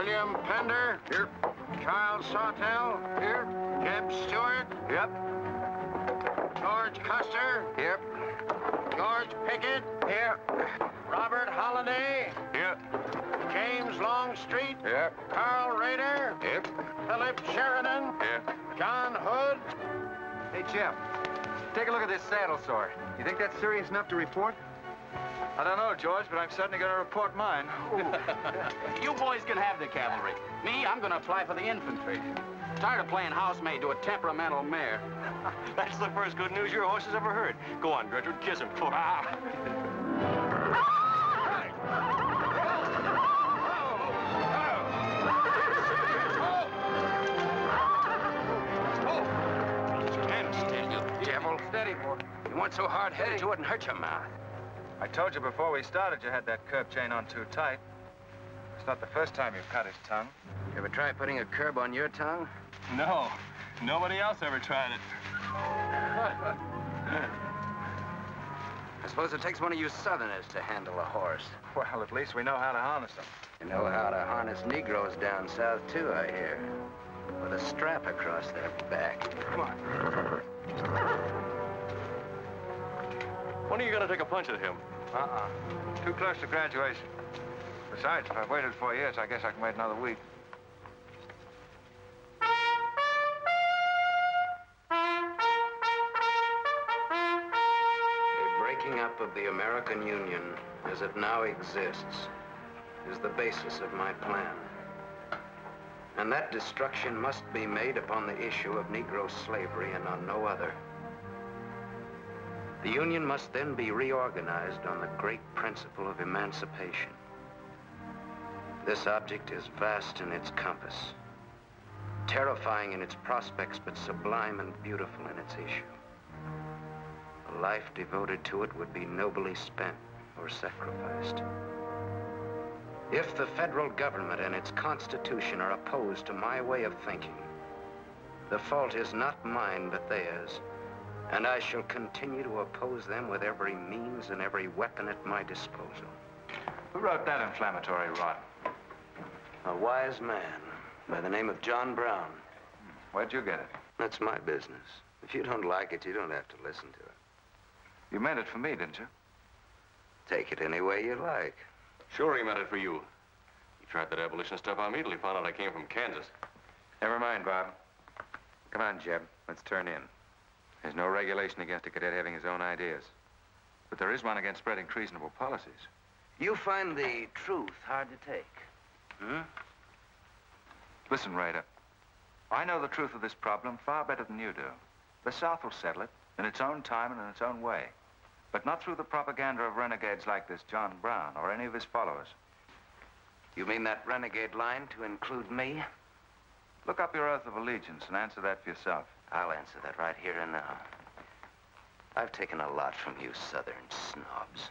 William Pender. Here. Charles Sawtell. Here. Jeb Stuart. Yep. George Custer. Here. George Pickett. Here. Robert Holliday. Here. James Longstreet. Here. Carl Rader. Here. Philip Sheridan. Here. John Hood. Hey, Jeb. Take a look at this saddle sore. You think that's serious enough to report? I don't know, George, but I'm certainly going to report mine. You boys can have the cavalry. Me, I'm going to apply for the infantry. Tired of playing housemaid to a temperamental mare. That's the first good news your horse has ever heard. Go on, Gertrude, kiss him for Steady, boy. You weren't so hard-headed you wouldn't hurt your mouth. I told you before we started you had that curb chain on too tight. It's not the first time you've cut his tongue. You ever try putting a curb on your tongue? No. Nobody else ever tried it. I suppose it takes one of you Southerners to handle a horse. Well, at least we know how to harness them. You know how to harness Negroes down south, too, I hear. With a strap across their back. Come on. When are you going to take a punch at him? Too close to graduation. Besides, if I've waited 4 years, I guess I can wait another week. The breaking up of the American Union, as it now exists, is the basis of my plan. And that destruction must be made upon the issue of Negro slavery and on no other. The Union must then be reorganized on the great principle of emancipation. This object is vast in its compass, terrifying in its prospects, but sublime and beautiful in its issue. A life devoted to it would be nobly spent or sacrificed. If the federal government and its constitution are opposed to my way of thinking, the fault is not mine, but theirs. And I shall continue to oppose them with every means and every weapon at my disposal. Who wrote that inflammatory rot? A wise man by the name of John Brown. Where'd you get it? That's my business. If you don't like it, you don't have to listen to it. You meant it for me, didn't you? Take it any way you like. Sure he meant it for you. He tried that abolition stuff on me till he found out I came from Kansas. Never mind, Bob. Come on, Jeb. Let's turn in. There's no regulation against a cadet having his own ideas. But there is one against spreading treasonable policies. You find the truth hard to take, hmm? Listen, Raider. I know the truth of this problem far better than you do. The South will settle it in its own time and in its own way. But not through the propaganda of renegades like this John Brown or any of his followers. You mean that renegade line to include me? Look up your oath of allegiance and answer that for yourself. I'll answer that right here and now. I've taken a lot from you Southern snobs.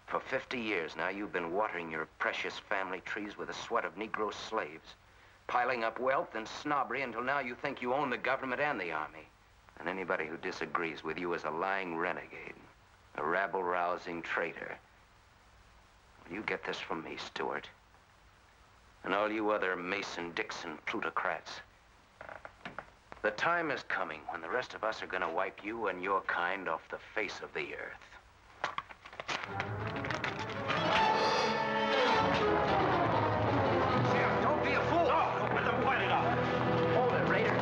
For 50 years now, you've been watering your precious family trees with the sweat of Negro slaves, piling up wealth and snobbery until now you think you own the government and the army. And anybody who disagrees with you is a lying renegade, a rabble-rousing traitor. You get this from me, Stuart. And all you other Mason-Dixon plutocrats. The time is coming when the rest of us are going to wipe you and your kind off the face of the earth. Sheriff, don't be a fool! No, let them fight it out. Hold it, Raider.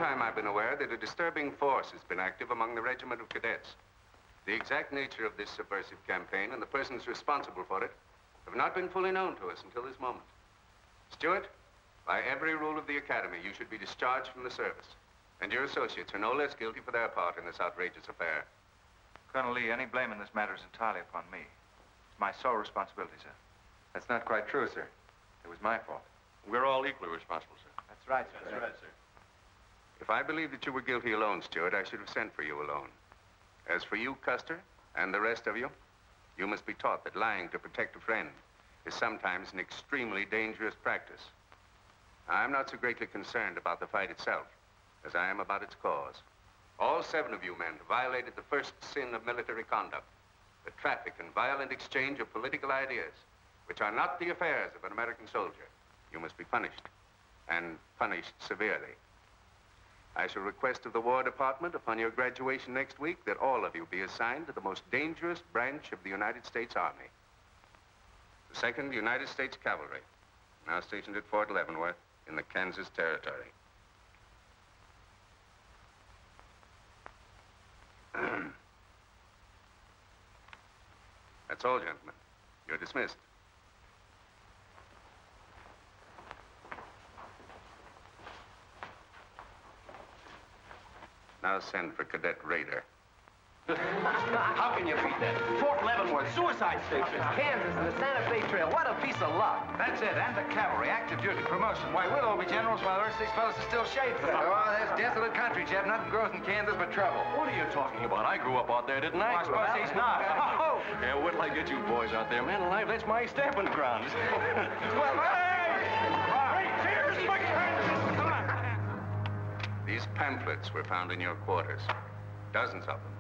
I've been aware that a disturbing force has been active among the regiment of cadets. The exact nature of this subversive campaign and the persons responsible for it have not been fully known to us until this moment. Stuart, by every rule of the academy, you should be discharged from the service. And your associates are no less guilty for their part in this outrageous affair. Colonel Lee, any blame in this matter is entirely upon me. It's my sole responsibility, sir. That's not quite true, sir. It was my fault. We're all equally responsible, sir. That's right, sir. That's right, sir. If I believed that you were guilty alone, Stuart, I should have sent for you alone. As for you, Custer, and the rest of you, you must be taught that lying to protect a friend is sometimes an extremely dangerous practice. I'm not so greatly concerned about the fight itself as I am about its cause. All 7 of you men violated the first sin of military conduct, the traffic and violent exchange of political ideas, which are not the affairs of an American soldier. You must be punished, and punished severely. I shall request of the War Department upon your graduation next week that all of you be assigned to the most dangerous branch of the United States Army. The 2nd United States Cavalry, now stationed at Fort Leavenworth in the Kansas Territory. That's all, gentlemen. You're dismissed. Now send for Cadet Raider. How can you beat that? Fort Leavenworth, suicide station. Kansas and the Santa Fe Trail. What a piece of luck. That's it, and the cavalry, active duty, promotion. Why, we'll all be generals while the rest of these fellows are still shades. Oh, that's desolate country, Jeb. Nothing grows in Kansas but trouble. What are you talking about? I grew up out there, didn't I? I suppose he's not. Oh, yeah, wait till I get you boys out there. Man alive, that's my stamping ground. Well, These pamphlets were found in your quarters. Dozens of them.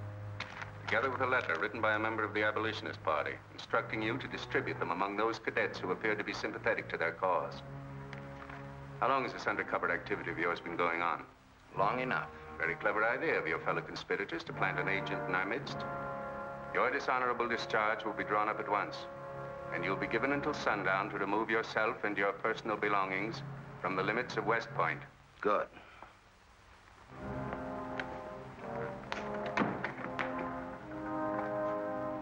Together with a letter written by a member of the Abolitionist Party, instructing you to distribute them among those cadets who appeared to be sympathetic to their cause. How long has this undercover activity of yours been going on? Long enough. Very clever idea of your fellow conspirators to plant an agent in our midst. Your dishonorable discharge will be drawn up at once, and you'll be given until sundown to remove yourself and your personal belongings from the limits of West Point. Good.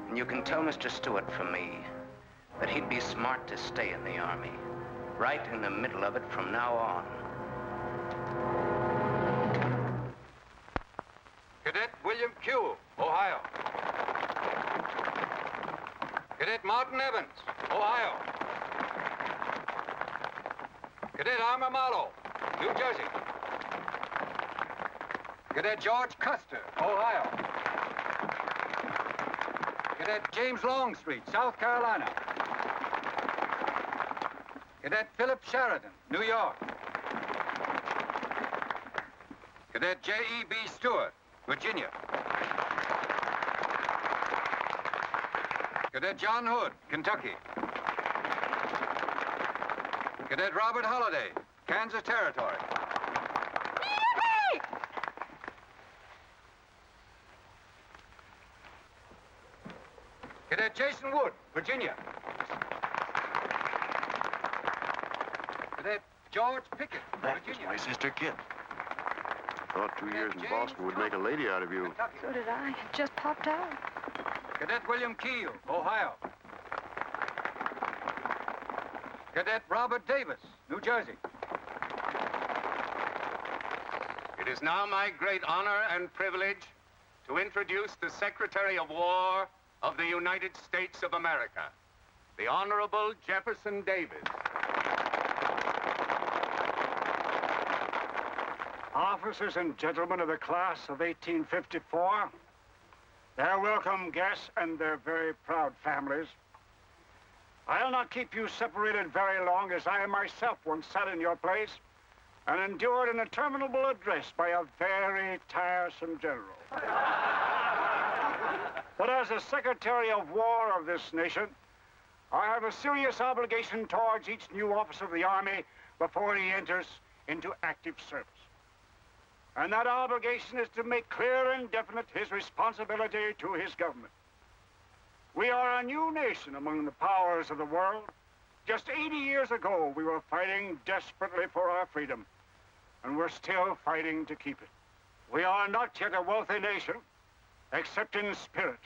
And you can tell Mr. Stuart from me that he'd be smart to stay in the Army, right in the middle of it from now on. Cadet William Q., Ohio. Cadet Martin Evans, Ohio. Cadet Armour Marlowe, New Jersey. Cadet George Custer, Ohio. Cadet James Longstreet, South Carolina. Cadet Philip Sheridan, New York. Cadet J.E.B. Stuart, Virginia. Cadet John Hood, Kentucky. Cadet Robert Holliday, Kansas Territory. Cadet Jason Wood, Virginia. Cadet George Pickett, Virginia. My sister Kit. Thought 2 years in Boston would make a lady out of you. Kentucky. So did I. It just popped out. Cadet William Keel, Ohio. Cadet Robert Davis, New Jersey. It is now my great honor and privilege to introduce the Secretary of War of the United States of America, the Honorable Jefferson Davis. Officers and gentlemen of the class of 1854, their welcome guests and their very proud families, I'll not keep you separated very long, as I myself once sat in your place and endured an interminable address by a very tiresome general. But as the Secretary of War of this nation, I have a serious obligation towards each new officer of the Army before he enters into active service. And that obligation is to make clear and definite his responsibility to his government. We are a new nation among the powers of the world. Just 80 years ago, we were fighting desperately for our freedom, and we're still fighting to keep it. We are not yet a wealthy nation, except in spirit,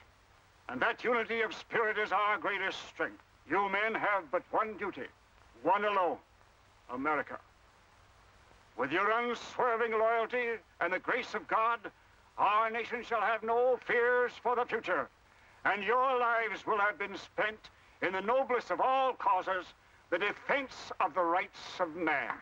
and that unity of spirit is our greatest strength. You men have but one duty, one alone: America. With your unswerving loyalty and the grace of God, our nation shall have no fears for the future, and your lives will have been spent in the noblest of all causes, the defense of the rights of man.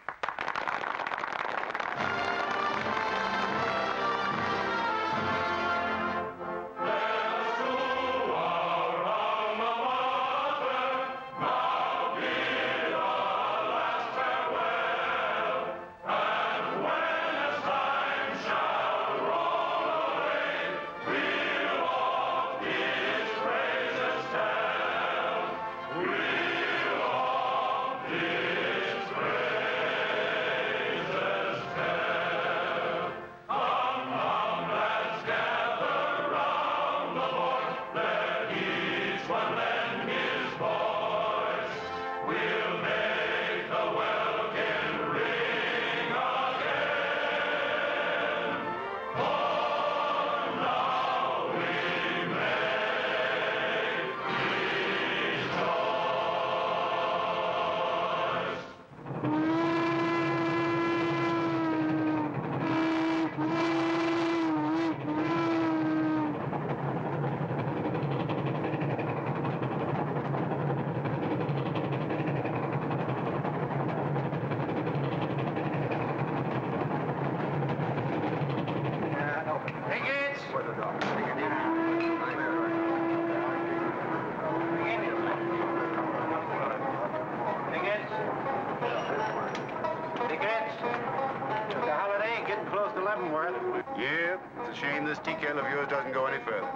Yeah, it's a shame this tea kettle of yours doesn't go any further.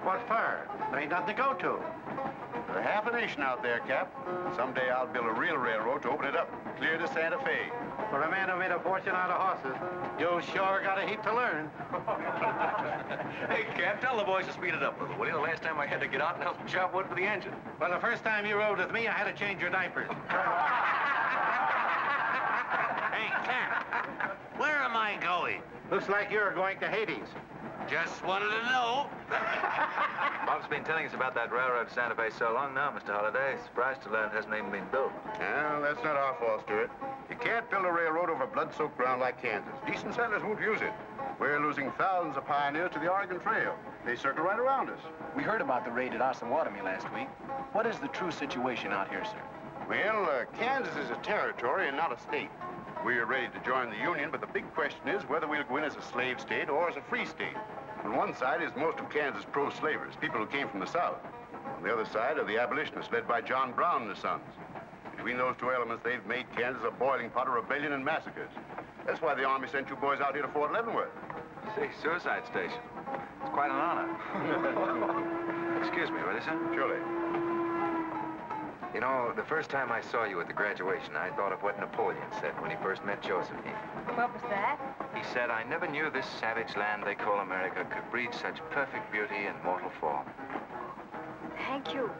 What for? There ain't nothing to go to. There's half a nation out there, Cap. Someday I'll build a real railroad to open it up, clear to Santa Fe. For a man who made a fortune out of horses, you sure got a heap to learn. Hey, Cap, tell the boys to speed it up a little, will you? The last time I had to get out and help them chop wood for the engine. Well, the first time you rode with me, I had to change your diapers. Hey, Cap, where am I going? Looks like you're going to Hades. Just wanted to know. Bob's been telling us about that railroad to Santa Fe so long now, Mr. Holliday. Surprised to learn it hasn't even been built. Well, that's not our fault, Stuart. You can't build a railroad over blood-soaked ground like Kansas. Decent settlers won't use it. We're losing thousands of pioneers to the Oregon Trail. They circle right around us. We heard about the raid at Osawatomie last week. What is the true situation out here, sir? Well, Kansas is a territory and not a state. We're ready to join the Union, but the big question is whether we'll go in as a slave state or as a free state. On one side is most of Kansas pro-slavers, people who came from the South. On the other side are the abolitionists, led by John Brown and his sons. Between those two elements, they've made Kansas a boiling pot of rebellion and massacres. That's why the Army sent you boys out here to Fort Leavenworth. See, suicide station. It's quite an honor. Excuse me, will you, sir? Surely. You know, the first time I saw you at the graduation, I thought of what Napoleon said when he first met Josephine. What was that? He said, I never knew this savage land they call America could breed such perfect beauty in mortal form. Thank you.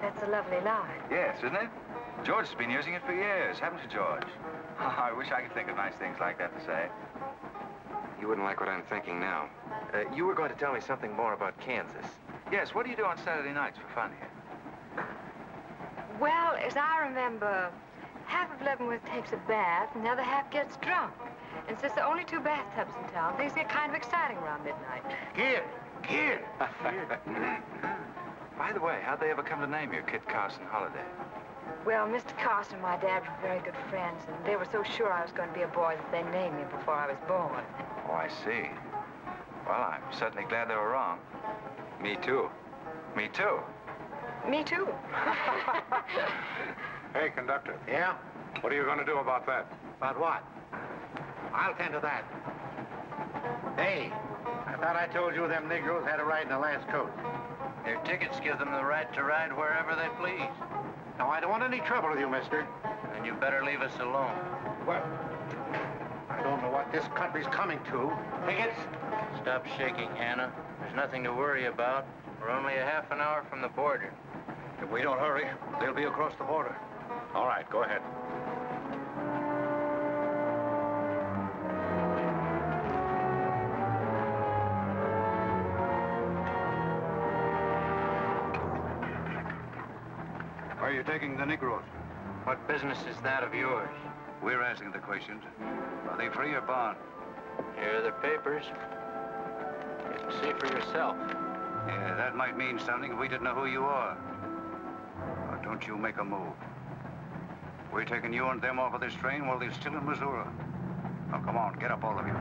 That's a lovely line. Yes, isn't it? George has been using it for years, haven't you, George? I wish I could think of nice things like that to say. You wouldn't like what I'm thinking now. You were going to tell me something more about Kansas. Yes, what do you do on Saturday nights for fun here? Well, as I remember, half of Leavenworth takes a bath and the other half gets drunk. And since there are only 2 bathtubs in town, things get kind of exciting around midnight. Kid! Kid! By the way, how'd they ever come to name you Kit Carson Holiday? Well, Mr. Carson and my dad were very good friends, and they were so sure I was going to be a boy that they named me before I was born. Oh, I see. Well, I'm certainly glad they were wrong. Me too. Me too. Me too. Hey, conductor. Yeah? What are you going to do about that? About what? I'll tend to that. Hey, I thought I told you them Negroes had a right in the last coach. Their tickets give them the right to ride wherever they please. Now, I don't want any trouble with you, mister. And you better leave us alone. Well, I don't know what this country's coming to. Tickets? Stop shaking, Hannah. There's nothing to worry about. We're only a half an hour from the border. If we don't hurry, they'll be across the border. All right, go ahead. Where are you taking the Negroes? What business is that of yours? We're asking the questions. Are they free or bond? Here are the papers. You can see for yourself. Yeah, that might mean something if we didn't know who you are. don't you make a move. We're taking you and them off of this train while they're still in Missouri. Now, come on, get up, all of you.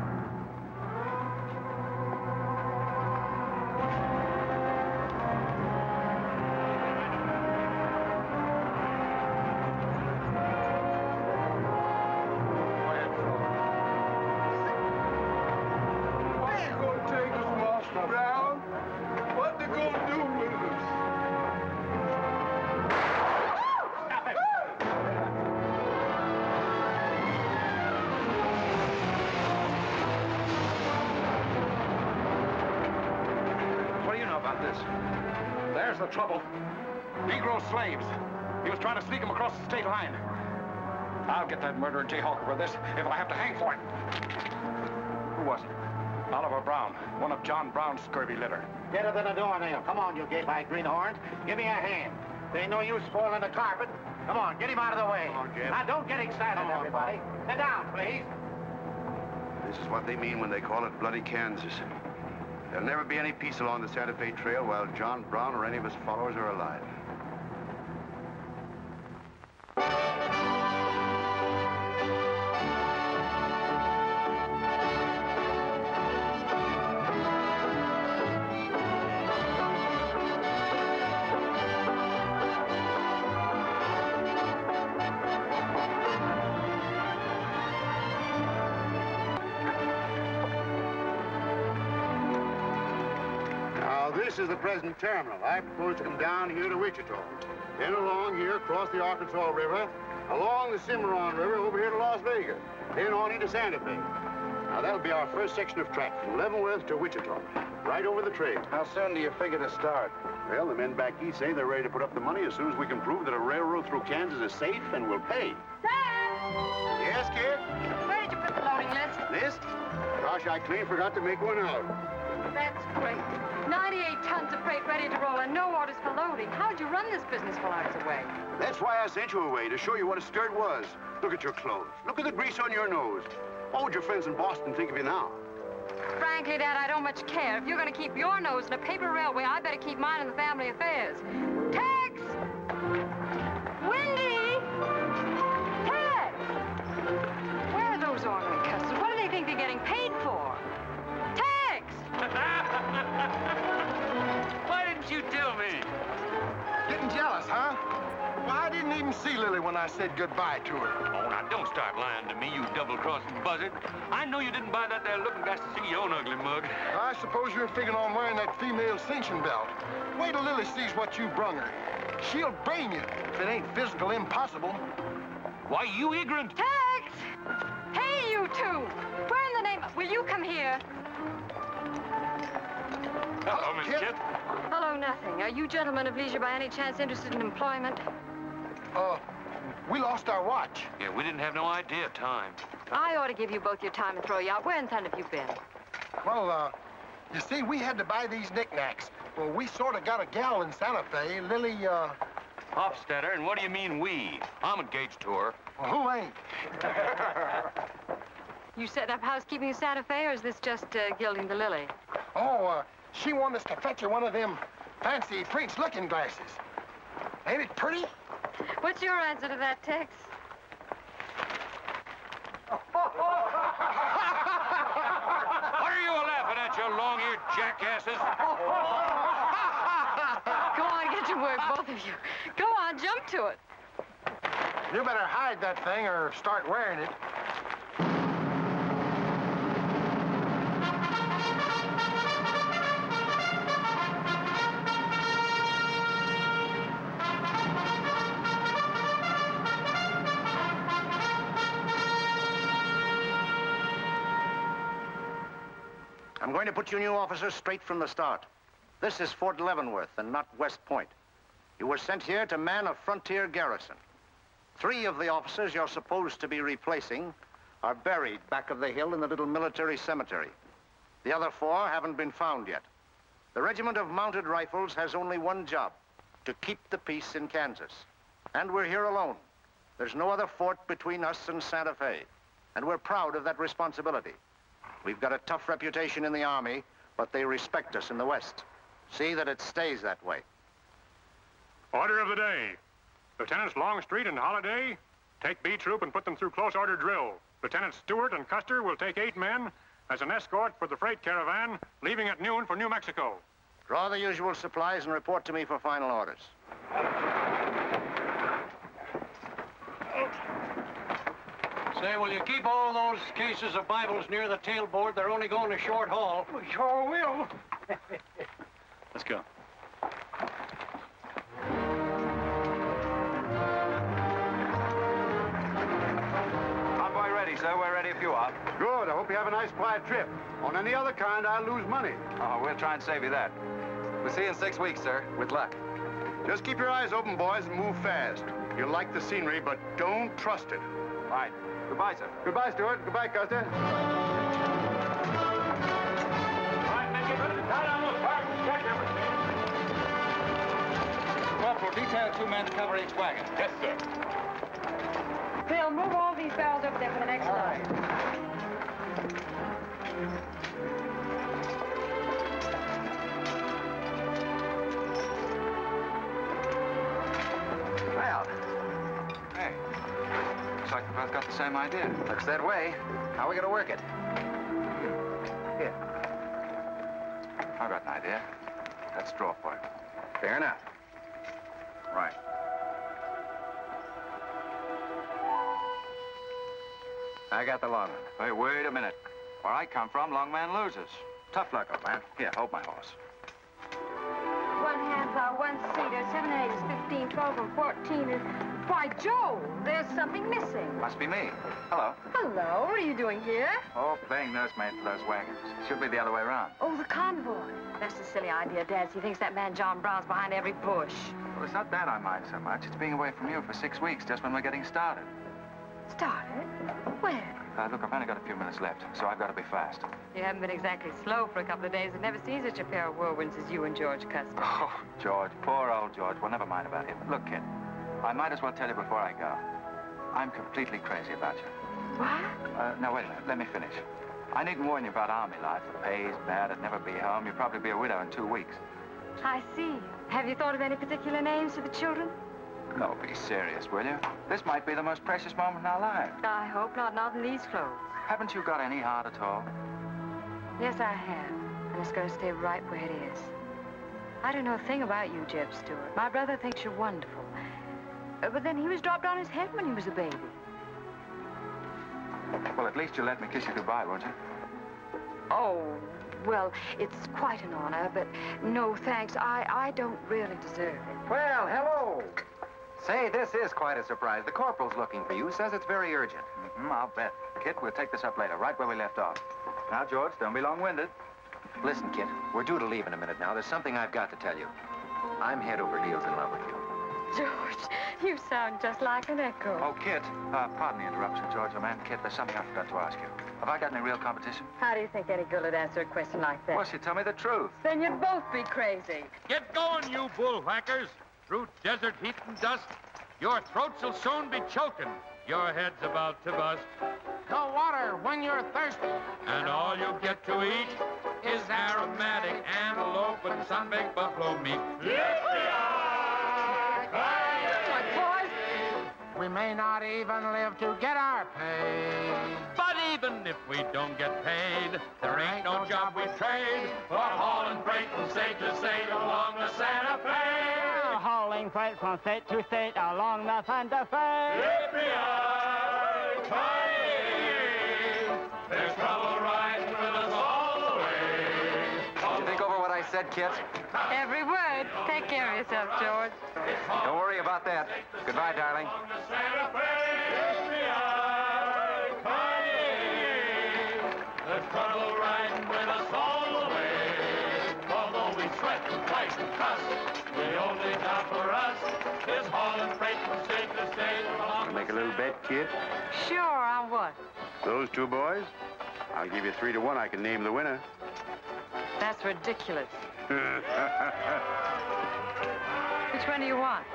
There's the trouble. Negro slaves. He was trying to sneak them across the state line. I'll get that murderer jayhawker for this if I have to hang for it. Who was it? Oliver Brown, one of John Brown's scurvy litter. Better than a doornail. Come on, you gay-eyed greenhorns. Give me a hand. There ain't no use spoiling the carpet. Come on, get him out of the way. Come on, Jeb. Now, don't get excited, everybody. Sit down, please. This is what they mean when they call it bloody Kansas. There'll never be any peace along the Santa Fe Trail while John Brown or any of his followers are alive. This is the present terminal. I propose to come down here to Wichita, then along here across the Arkansas River, along the Cimarron River over here to Las Vegas, then on into Santa Fe. Now, that'll be our first section of track from Leavenworth to Wichita, right over the trail. How soon do you figure to start? Well, the men back east say they're ready to put up the money as soon as we can prove that a railroad through Kansas is safe and will pay. Dad! Yes, kid? Where did you put the loading list? List? Gosh, I clean forgot to make one out. That's great. 98 tons of freight ready to roll and no orders for loading. How'd you run this business while I was away? That's why I sent you away, to show you what a start was. Look at your clothes. Look at the grease on your nose. What would your friends in Boston think of you now? Frankly, Dad, I don't much care. If you're going to keep your nose in a paper railway, I better keep mine in the family affairs. Tex! Wendy! Tex! Where are those ornery customers? What do they think they're getting paid for? Tex! Why didn't you tell me? Getting jealous, huh? Well, I didn't even see Lily when I said goodbye to her. Oh, now don't start lying to me, you double-crossing buzzard. I know you didn't buy that there looking glass to see your own ugly mug. I suppose you're figuring on wearing that female cinching belt. Wait till Lily sees what you brung her. She'll brain you if it ain't physical impossible. Why, you ignorant. Tex! Hey, you two! Where in the name... Will you come here? Hello, Miss Kit. Hello, nothing. Are you gentlemen of leisure by any chance interested in employment? We lost our watch. Yeah, we didn't have no idea of time. I ought to give you both your time and throw you out. Where in town have you been? Well, you see, we had to buy these knickknacks. Well, we sort of got a gal in Santa Fe, Lily, Hofstadter, and what do you mean we? I'm engaged to her. Well, who ain't? You setting up housekeeping in Santa Fe, or is this just gilding the lily? Oh, she wanted us to fetch her one of them fancy French looking glasses. Ain't it pretty? What's your answer to that, Tex? What are you laughing at, you long-eared jackasses? Go on, get to work, both of you. Go on, jump to it. You better hide that thing or start wearing it. I'm going to put you new officers straight from the start. This is Fort Leavenworth and not West Point. You were sent here to man a frontier garrison. 3 of the officers you're supposed to be replacing are buried back of the hill in the little military cemetery. The other 4 haven't been found yet. The Regiment of Mounted Rifles has only one job, to keep the peace in Kansas. And we're here alone. There's no other fort between us and Santa Fe. And we're proud of that responsibility. We've got a tough reputation in the Army, but they respect us in the West. See that it stays that way. Order of the day. Lieutenants Longstreet and Holliday take B Troop and put them through close order drill. Lieutenants Stuart and Custer will take 8 men as an escort for the freight caravan leaving at noon for New Mexico. Draw the usual supplies and report to me for final orders. Say, will you keep all those cases of Bibles near the tailboard? They're only going a short haul. We sure will. Let's go. Convoy ready, sir. We're ready if you are. Good. I hope you have a nice, quiet trip. On any other kind, I'll lose money. Oh, we'll try and save you that. We'll see you in 6 weeks, sir. With luck. Just keep your eyes open, boys, and move fast. You'll like the scenery, but don't trust it. Right. Goodbye, sir. Goodbye, Stuart. Goodbye, Custer. Corporal, detail 2 men to cover each wagon. Yes, sir. Phil, move all these barrels over there for the next load. Well, hey, looks like we both got the same idea. Looks that way. How are we going to work it? Here. I've got an idea. Let's draw for it. Fair enough. Right. I got the long one. Hey, wait a minute. Where I come from, long man loses. Tough luck, old man. Here, hold my horse. 1 handsaw, 1 seater, 7 and 8 is 15, 12 and 14 is... Why, Joe, there's something missing. Must be me. Hello. Hello, what are you doing here? Oh, playing nursemaid for those wagons. Should be the other way around. Oh, the convoy. That's a silly idea, Dad. He thinks that man John Brown's behind every bush. Well, it's not that I mind so much. It's being away from you for 6 weeks, just when we're getting started. Started? Where? Look, I've only got a few minutes left, so I've got to be fast. You haven't been exactly slow for a couple of days. I've never seen such a pair of whirlwinds as you and George Custer. Oh, George, poor old George. Well, never mind about him. Look, kid, I might as well tell you before I go. I'm completely crazy about you. What? Now, wait a minute. Let me finish. I needn't warn you about army life. The pay's bad. I'd never be home. You'd probably be a widow in 2 weeks. I see. Have you thought of any particular names for the children? No, be serious, will you? This might be the most precious moment in our lives. I hope not, not in these clothes. Haven't you got any heart at all? Yes, I have. And it's going to stay right where it is. I don't know a thing about you, Jeb Stuart. My brother thinks you're wonderful. But then he was dropped on his head when he was a baby. Well, at least you'll let me kiss you goodbye, won't you? Oh, well, it's quite an honor, but no thanks. I don't really deserve it. Well, hello. Say, this is quite a surprise. The corporal's looking for you. Says it's very urgent. I'll bet. Kit, we'll take this up later, right where we left off. Now, George, don't be long-winded. Listen, Kit, we're due to leave in a minute now. There's something I've got to tell you. I'm head over heels in love with you. George, you sound just like an echo. Oh, Kit, pardon the interruption, George, old man. Kit, there's something I forgot to ask you. Have I got any real competition? How do you think any girl would answer a question like that? Well, she'd tell me the truth. Then you'd both be crazy. Get going, you bullwhackers. Through desert heat and dust, your throats will soon be choking. Your head's about to bust. No water when you're thirsty. And all you get to eat is aromatic antelope and sun-baked buffalo meat. We may not even live to get our pay. But even if we don't get paid, there ain't no job we trade for hauling freight from state to state along the Santa Fe. Hauling freight from state to state along the Santa Fe. There's trouble riding with us all the way. Did you think over what I said, Kit? Every word. Take care of yourself, George. Don't worry about that. Goodbye, darling. There's trouble riding with us all the way. Although we sweat and fight and cuss, the only job for us is hauling freight from state to state along. Want to make a little bet, kid? Sure, on what? Those 2 boys? I'll give you 3 to 1. I can name the winner. That's ridiculous. Which one do you want?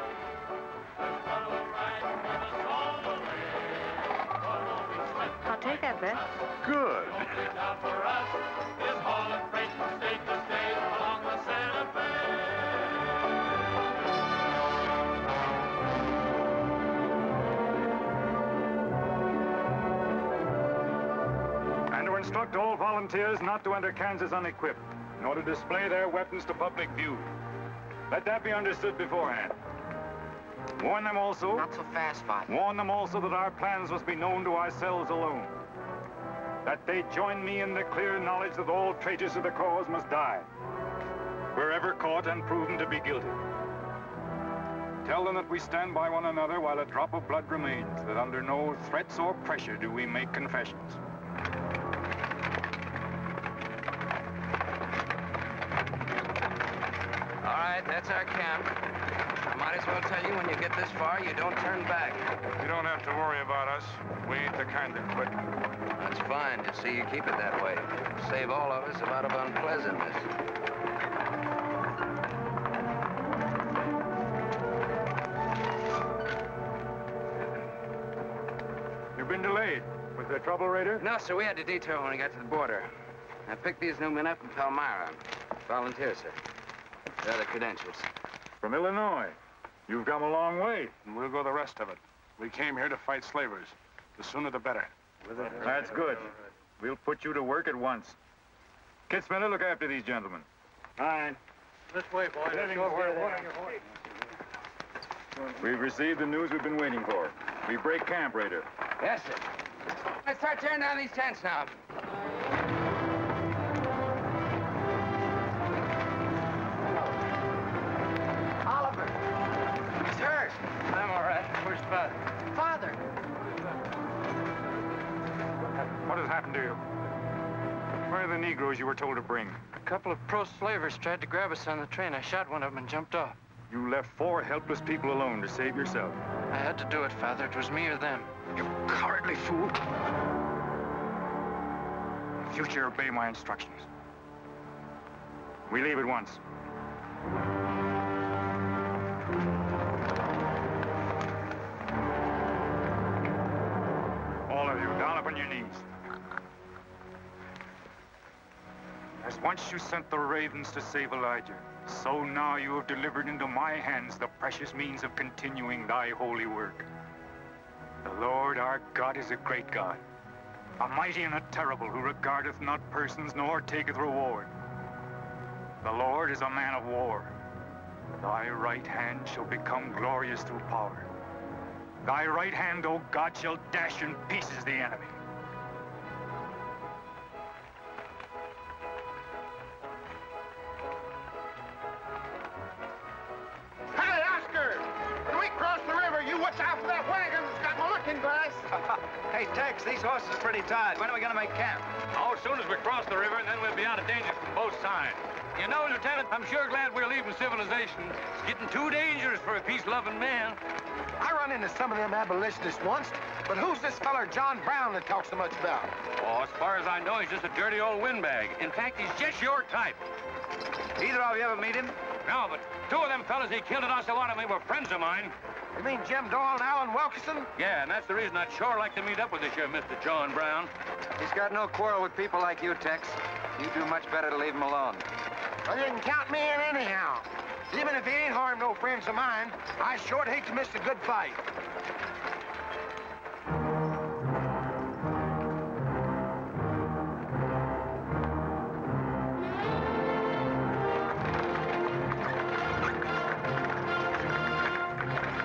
I'll take that bet. Good. instruct all volunteers not to enter Kansas unequipped, nor to display their weapons to public view. Let that be understood beforehand. Warn them also... Not so fast, Father. Warn them also that our plans must be known to ourselves alone. That they join me in the clear knowledge that all traitors to the cause must die, wherever caught and proven to be guilty. Tell them that we stand by one another while a drop of blood remains, that under no threats or pressure do we make confessions. All right, that's our camp. I might as well tell you, when you get this far, you don't turn back. You don't have to worry about us. We ain't the kind that quit. That's fine. Just see you keep it that way. Save all of us a lot of unpleasantness. You've been delayed. Was there trouble, Raider? No, sir. We had to detour when we got to the border. I picked these new men up in Palmyra. Volunteers, sir. They're the credentials. From Illinois. You've come a long way. And we'll go the rest of it. We came here to fight slavers. The sooner the better. That's good. We'll put you to work at once. Kid Spinner, look after these gentlemen. Fine. This way, boys. Let's go where you're We've received the news we've been waiting for. We break camp, Raider. Yes, sir. Let's start tearing down these tents now. Oliver. He's hurt. I'm all right. Where's Father? Father. What has happened to you? Where are the Negroes you were told to bring? A couple of pro-slavers tried to grab us on the train. I shot one of them and jumped off. You left 4 helpless people alone to save yourself. I had to do it, Father. It was me or them. You cowardly fool. In future, obey my instructions. We leave at once. All of you, down upon your knees. As once you sent the ravens to save Elijah, so now you have delivered into my hands the precious means of continuing thy holy work. The Lord our God is a great God, a mighty and a terrible, who regardeth not persons nor taketh reward. The Lord is a man of war. Thy right hand shall become glorious through power. Thy right hand, O God, shall dash in pieces the enemy. Hey, Oscar! When we cross the river, you watch out for that wagon that's got my looking glass. Hey, Tex, these horses are pretty tired. When are we going to make camp? Oh, as soon as we cross the river, and then we'll be out of danger from both sides. You know, Lieutenant, I'm sure glad we're leaving civilization. It's getting too dangerous for a peace-loving man. I run into some of them abolitionists once, but who's this feller John Brown that talks so much about? Oh, as far as I know, he's just a dirty old windbag. In fact, he's just your type. Either of you ever meet him? No, but 2 of them fellas he killed at Osawatomie were friends of mine. You mean Jim Doyle and Alan Wilkerson? Yeah, and that's the reason I'd sure like to meet up with this here Mr. John Brown. He's got no quarrel with people like you, Tex. You do much better to leave him alone. Well, you can count me in anyhow. Even if he ain't harmed no friends of mine, I sure hate to miss a good fight.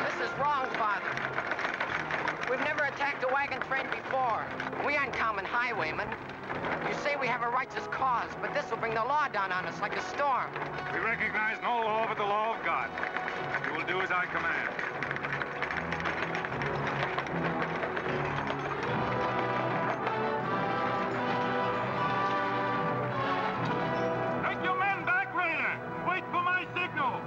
This is wrong, Father. We've never attacked a wagon train before. We aren't common highwaymen. You say we have a righteous cause, but this will bring the law down on us like a storm. We recognize no law but the law of God. You will do as I command. Take your men back, Raider! Wait for my signal!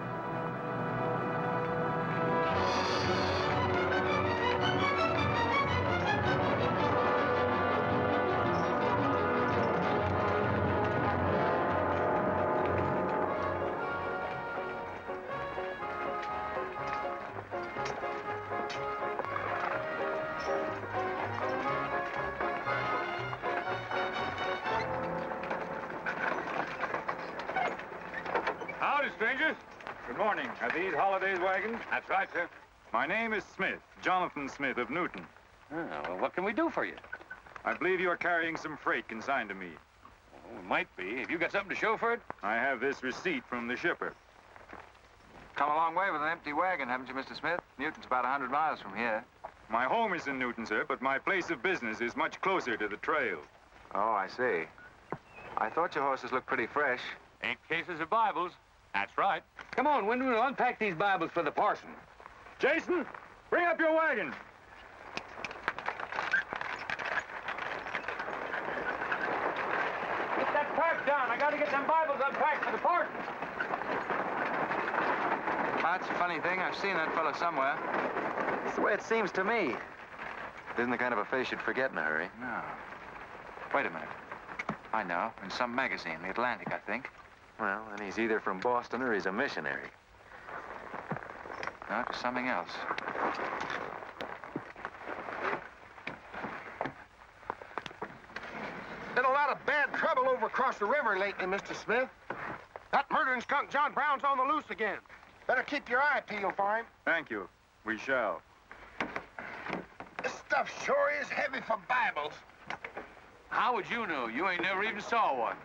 Howdy, strangers. Good morning. Are these Holiday's wagons? That's right, sir. My name is Smith, Jonathan Smith of Newton. Oh, well, what can we do for you? I believe you are carrying some freight consigned to me. Oh, it might be. Have you got something to show for it? I have this receipt from the shipper. Come a long way with an empty wagon, haven't you, Mr. Smith? Newton's about 100 miles from here. My home is in Newton, sir, but my place of business is much closer to the trail. Oh, I see. I thought your horses looked pretty fresh. 8 cases of Bibles. That's right. Come on, Wyndham, we'll unpack these Bibles for the parson. Jason, bring up your wagon. Get that pack down. I gotta get them Bibles unpacked for the parson. That's a funny thing. I've seen that fellow somewhere. It's the way it seems to me. Isn't the kind of a face you'd forget in a hurry. No. Wait a minute. I know. In some magazine, The Atlantic, I think. Well, then he's either from Boston or he's a missionary. No, it was something else. Been a lot of bad trouble over across the river lately, Mr. Smith. That murdering skunk John Brown's on the loose again. Better keep your eye peeled for him. Thank you. We shall. This stuff sure is heavy for Bibles. How would you know? You ain't never even saw one.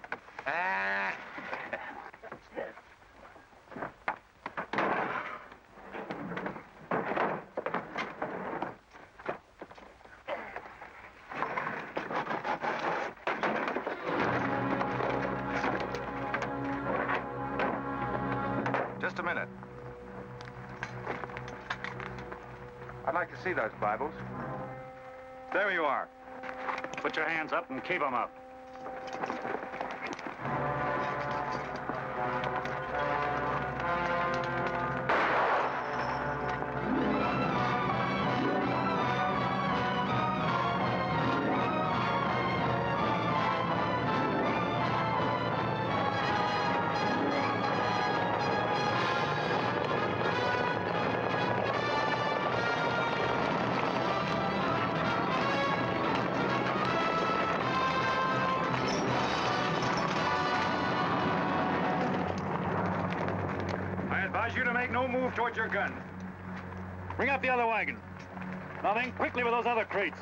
Just a minute. I'd like to see those Bibles. There you are. Put your hands up and keep them up. You to make no move towards your gun. Bring up the other wagon. Now then, quickly with those other crates.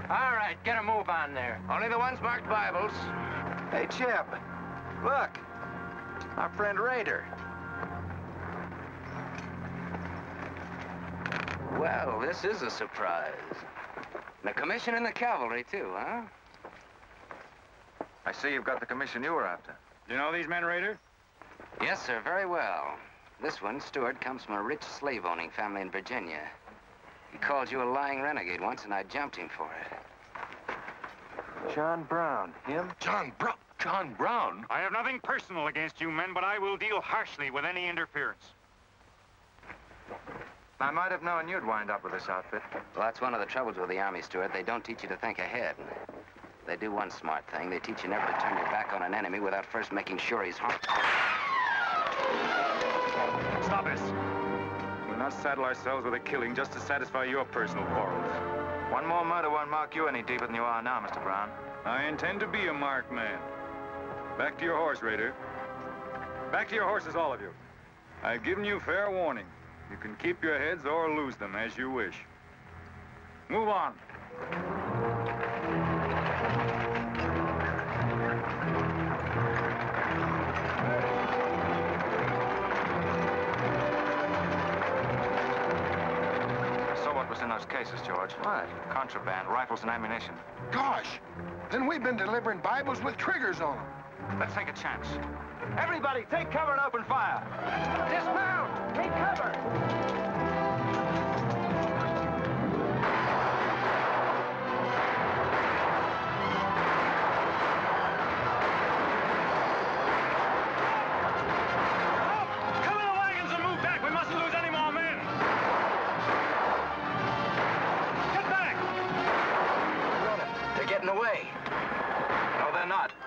All right, get a move on there. Only the ones marked Bibles. Hey, Jeb, look. Our friend Raider. Well, this is a surprise. And a commission in the cavalry, too, huh? I see you've got the commission you were after. You know these men, Raider? Yes, sir, very well. This one, Stuart, comes from a rich slave-owning family in Virginia. He called you a lying renegade once, and I jumped him for it. John Brown, him? John Brown? John Brown? I have nothing personal against you men, but I will deal harshly with any interference. I might have known you'd wind up with this outfit. Well, that's one of the troubles with the Army, Stuart. They don't teach you to think ahead. They do one smart thing. They teach you never to turn your back on an enemy without first making sure he's harmed. Stop this. We'll not saddle ourselves with a killing just to satisfy your personal quarrels. One more murder won't mark you any deeper than you are now, Mr. Brown. I intend to be a marked man. Back to your horse, Raider. Back to your horses, all of you. I've given you fair warning. You can keep your heads or lose them as you wish. Move on. In those cases, George. What? Contraband, rifles and ammunition. Gosh, then we've been delivering Bibles with triggers on them. Let's take a chance. Everybody, take cover and open fire. Dismount! Take cover!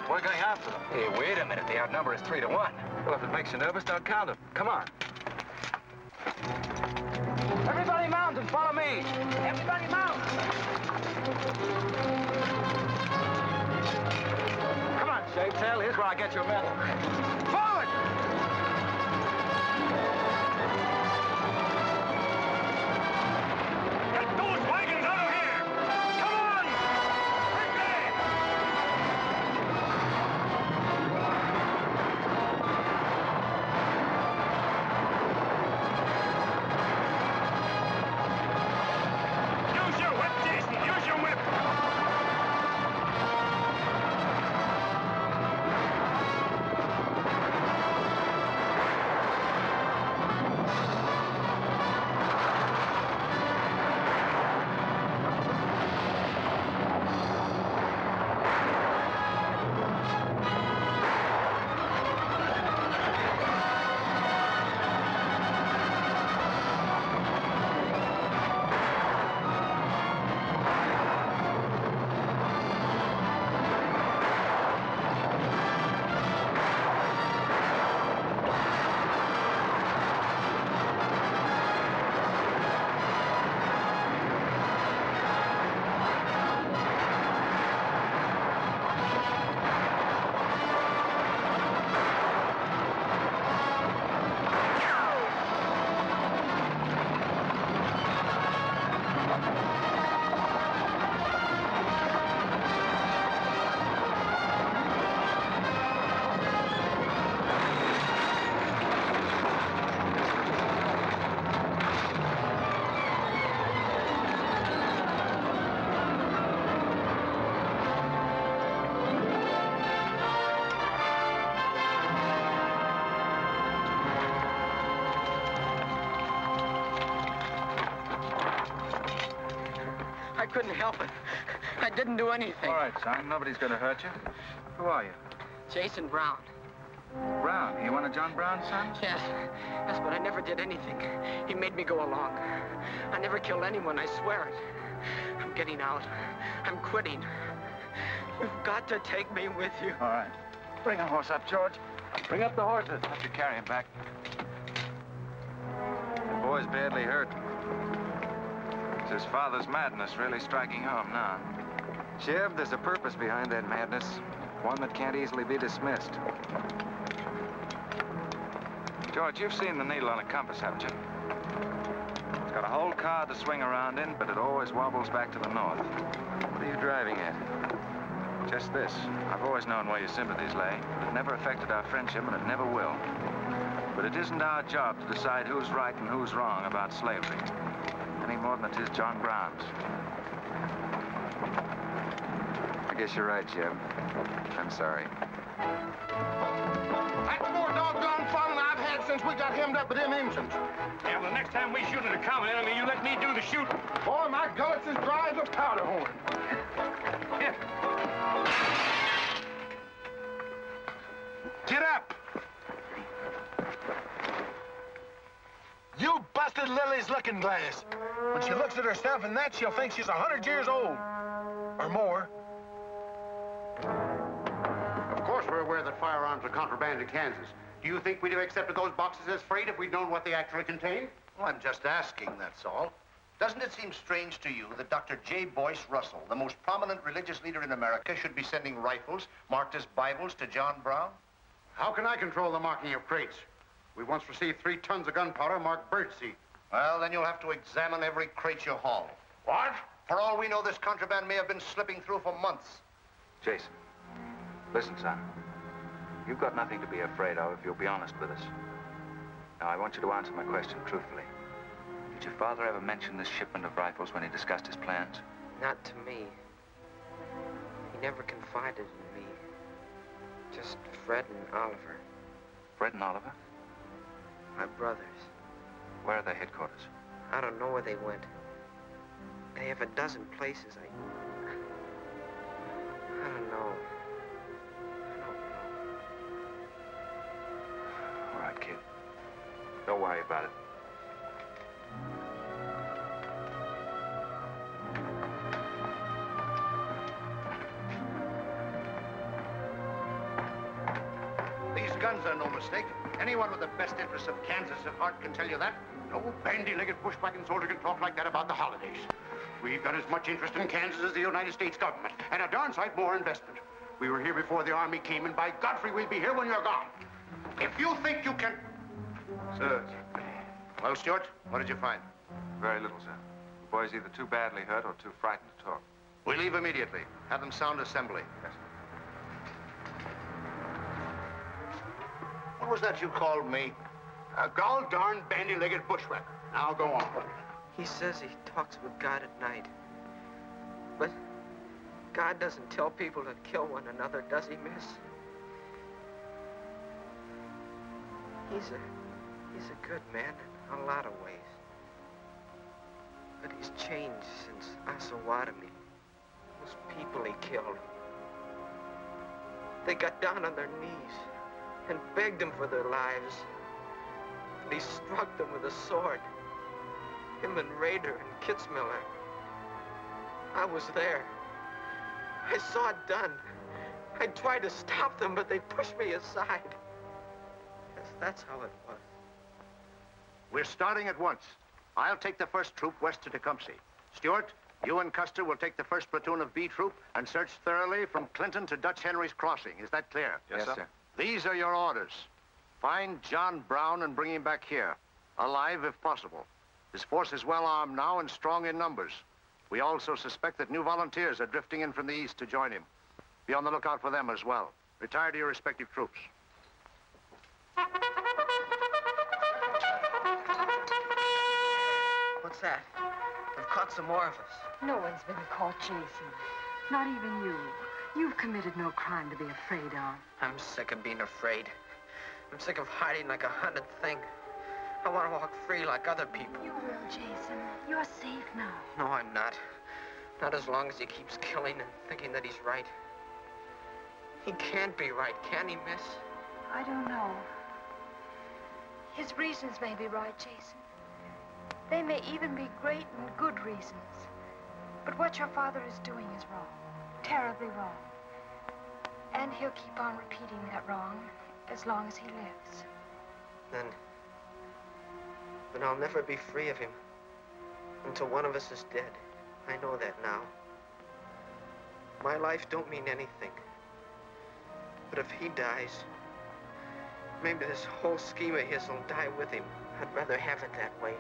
We're going after them. Hey, wait a minute. The outnumber is 3 to 1. Well, if it makes you nervous, don't count them. Come on. Everybody mount and follow me. Everybody mount. Come on, Shavetail. Here's where I get your medal. Forward! Get those wagons out couldn't help it. I didn't do anything. All right, son. Nobody's going to hurt you. Who are you? Jason Brown. Brown. You one of John Brown's sons? Yes. Yes, but I never did anything. He made me go along. I never killed anyone, I swear it. I'm getting out. I'm quitting. You've got to take me with you. All right. Bring a horse up, George. Bring up the horses. Have to carry him back. The boy's badly hurt. It's his father's madness really striking home now. Jeb, there's a purpose behind that madness. One that can't easily be dismissed. George, you've seen the needle on a compass, haven't you? It's got a whole card to swing around in, but it always wobbles back to the north. What are you driving at? Just this. I've always known where your sympathies lay, but it never affected our friendship, and it never will. But it isn't our job to decide who's right and who's wrong about slavery, any more than it is John Brown's. I guess you're right, Jeb. I'm sorry. That's more doggone fun than I've had since we got hemmed up with them engines. Yeah, well, the next time we shoot at a common enemy, you let me do the shooting. Boy, my gullets as dry as a powder horn. Here. Get up! You busted Lily's looking glass. When she looks at herself in that, she'll think she's 100 years old. Or more. Of course we're aware that firearms are contraband in Kansas. Do you think we'd have accepted those boxes as freight if we'd known what they actually contained? Well, I'm just asking, that's all. Doesn't it seem strange to you that Dr. J. Boyce Russell, the most prominent religious leader in America, should be sending rifles marked as Bibles to John Brown? How can I control the marking of crates? We once received 3 tons of gunpowder marked birdseed. Well, then you'll have to examine every crate you haul. What? For all we know, this contraband may have been slipping through for months. Jason, listen, son. You've got nothing to be afraid of if you'll be honest with us. Now, I want you to answer my question truthfully. Did your father ever mention this shipment of rifles when he discussed his plans? Not to me. He never confided in me. Just Fred and Oliver. Fred and Oliver? My brothers. Where are their headquarters? I don't know where they went. They have a dozen places. I don't know. All right, kid. Don't worry about it. These guns are no mistake. Anyone with the best interests of Kansas at heart can tell you that. No bandy-legged bushwhacking soldier can talk like that about the holidays. We've got as much interest in Kansas as the United States government, and a darn sight more investment. We were here before the Army came, and by Godfrey, we'll be here when you're gone. If you think you can... Sir. Well, Stuart, what did you find? Very little, sir. The boy's either too badly hurt or too frightened to talk. We leave immediately. Have them sound assembly. Yes, sir. What was that you called me? A gall-darn bandy-legged bushwhacker. Now go on. He says he talks with God at night. But God doesn't tell people to kill one another, does he, miss? He's a good man in a lot of ways. But he's changed since Osawatomie. Those people he killed. They got down on their knees and begged him for their lives. And he struck them with a sword. Him and Rader and Kitzmiller. I was there. I saw it done. I tried to stop them, but they pushed me aside. Yes, that's how it was. We're starting at once. I'll take the first troop west to Tecumseh. Stuart, you and Custer will take the first platoon of B Troop and search thoroughly from Clinton to Dutch Henry's Crossing. Is that clear? Yes, sir. These are your orders. Find John Brown and bring him back here, alive if possible. His force is well armed now and strong in numbers. We also suspect that new volunteers are drifting in from the east to join him. Be on the lookout for them as well. Retire to your respective troops. What's that? They've caught some more of us. No one's been caught, Jason. Not even you. You've committed no crime to be afraid of. I'm sick of being afraid. I'm sick of hiding like a hunted thing. I want to walk free like other people. You will, Jason. You're safe now. No, I'm not. Not as long as he keeps killing and thinking that he's right. He can't be right, can he, miss? I don't know. His reasons may be right, Jason. They may even be great and good reasons. But what your father is doing is wrong. Terribly wrong. And he'll keep on repeating that wrong as long as he lives. Then I'll never be free of him until one of us is dead. I know that now. My life don't mean anything. But if he dies, maybe this whole scheme of his will die with him. I'd rather have it that way.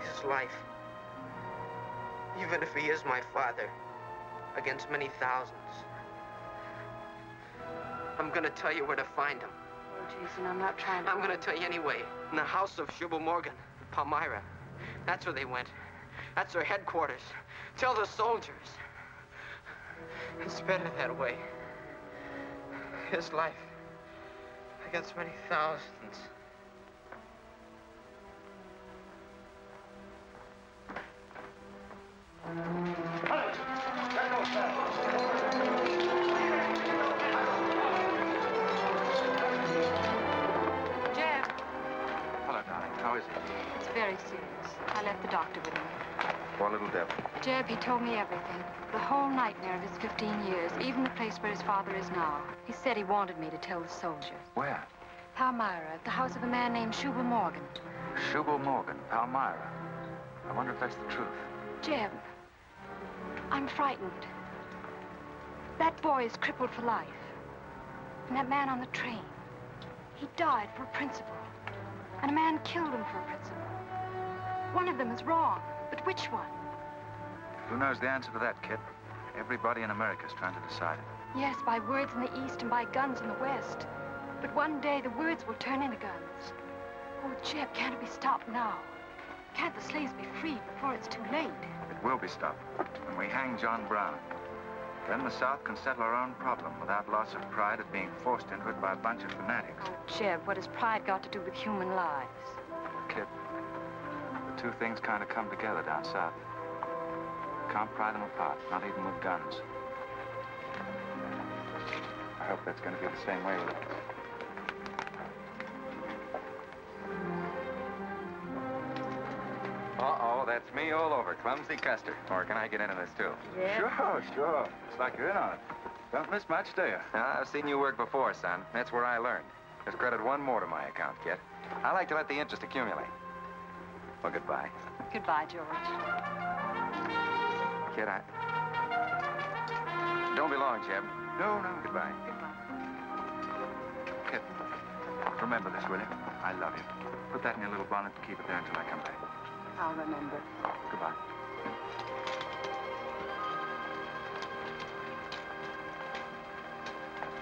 His life. Even if he is my father, against many thousands. I'm gonna tell you where to find him. Oh, Jason, I'm not trying to... I'm gonna tell you anyway. In the house of Shubal Morgan, Palmyra. That's where they went. That's their headquarters. Tell the soldiers. It's better that way. His life against many thousands. Jeb. Hello, darling. How is he? It's very serious. I left the doctor with him. Poor little devil. Jeb, he told me everything. The whole nightmare of his 15 years, even the place where his father is now. He said he wanted me to tell the soldiers. Where? Palmyra, at the house of a man named Shubal Morgan. Shubal Morgan, Palmyra. I wonder if that's the truth. Jeb, I'm frightened. That boy is crippled for life. And that man on the train, he died for a principle. And a man killed him for a principle. One of them is wrong, but which one? Who knows the answer to that, kid? Everybody in America's trying to decide it. Yes, by words in the East and by guns in the West. But one day the words will turn into guns. Oh, Jeb, can't it be stopped now? Can't the slaves be freed before it's too late? It will be stopped when we hang John Brown. Then the South can settle our own problem without loss of pride at being forced into it by a bunch of fanatics. Oh, Jeb, what has pride got to do with human lives? Kid, the two things kind of come together down south. Can't pry them apart, not even with guns. I hope that's going to be the same way with us. Uh-oh, that's me all over, Clumsy Custer. Or can I get into this, too? Yeah? Sure. It's like you're in on it. Don't miss much, do you? I've seen you work before, son. That's where I learned. There's credit one more to my account, kid. I like to let the interest accumulate. Well, goodbye. Goodbye, George. Kid, don't be long, Jeb. No. Goodbye. Kid, remember this, will you? I love you. Put that in your little bonnet and keep it there until I come back. I'll remember. Goodbye.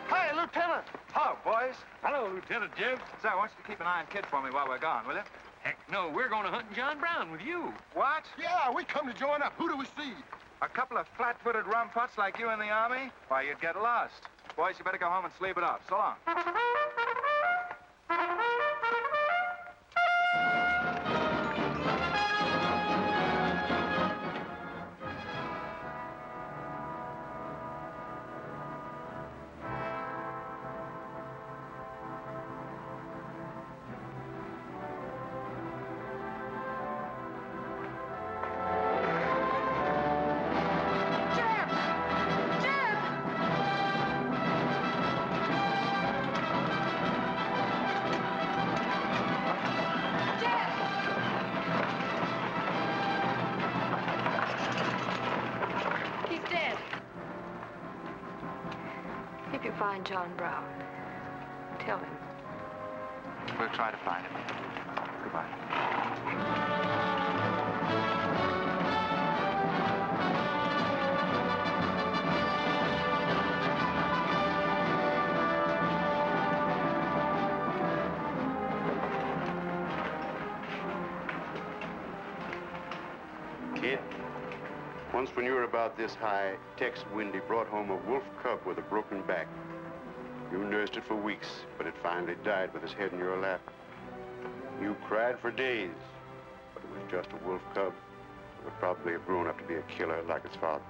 Hi, Lieutenant. Hello, boys. Hello, Lieutenant Jeb. Say, I want you to keep an eye on Kid for me while we're gone, will you? Heck no, we're going to hunt John Brown with you. What? Yeah, we come to join up. Who do we see? A couple of flat-footed rumputs like you in the Army? Why, you'd get lost. Boys, you better go home and sleep it off. So long. Find John Brown. Tell him. We'll try to find him. Goodbye. Kid, once when you were about this high, Tex Windy brought home a wolf cub with a broken back. You nursed it for weeks, but it finally died with its head in your lap. You cried for days, but it was just a wolf cub. would probably have grown up to be a killer like his father.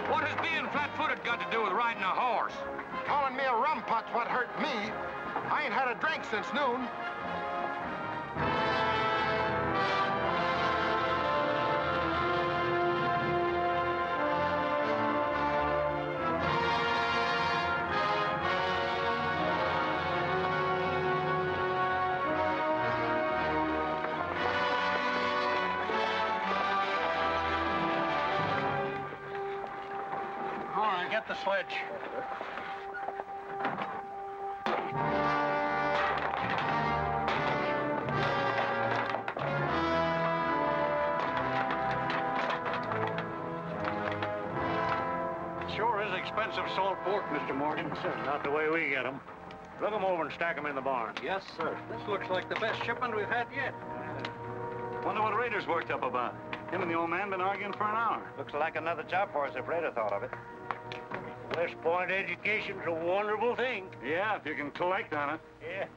What has being flat-footed got to do with riding a horse? Calling me a rumput's what hurt me. I ain't had a drink since noon. All right, get the sledge. Sure is expensive salt pork, Mr. Morgan. Not the way we get them. Look them over and stack them in the barn. Yes, sir. This looks like the best shipment we've had yet. Wonder what Rader's worked up about. Him and the old man been arguing for an hour. Looks like another job for us if Raider thought of it. West Point education's a wonderful thing. Yeah, if you can collect on it. Yeah.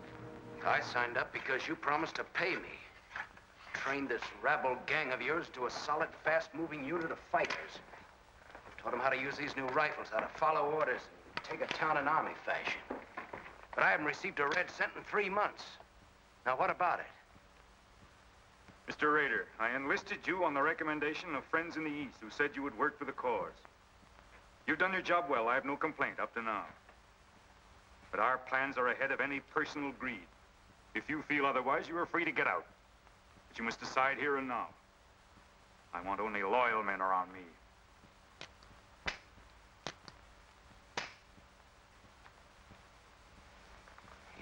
I signed up because you promised to pay me. Trained this rabble gang of yours to a solid, fast-moving unit of fighters. Taught them how to use these new rifles, how to follow orders, and take a town in army fashion. But I haven't received a red cent in 3 months. Now, what about it? Mr. Rader, I enlisted you on the recommendation of friends in the East who said you would work for the cause. You've done your job well. I have no complaint up to now. But our plans are ahead of any personal greed. If you feel otherwise, you are free to get out. But you must decide here and now. I want only loyal men around me.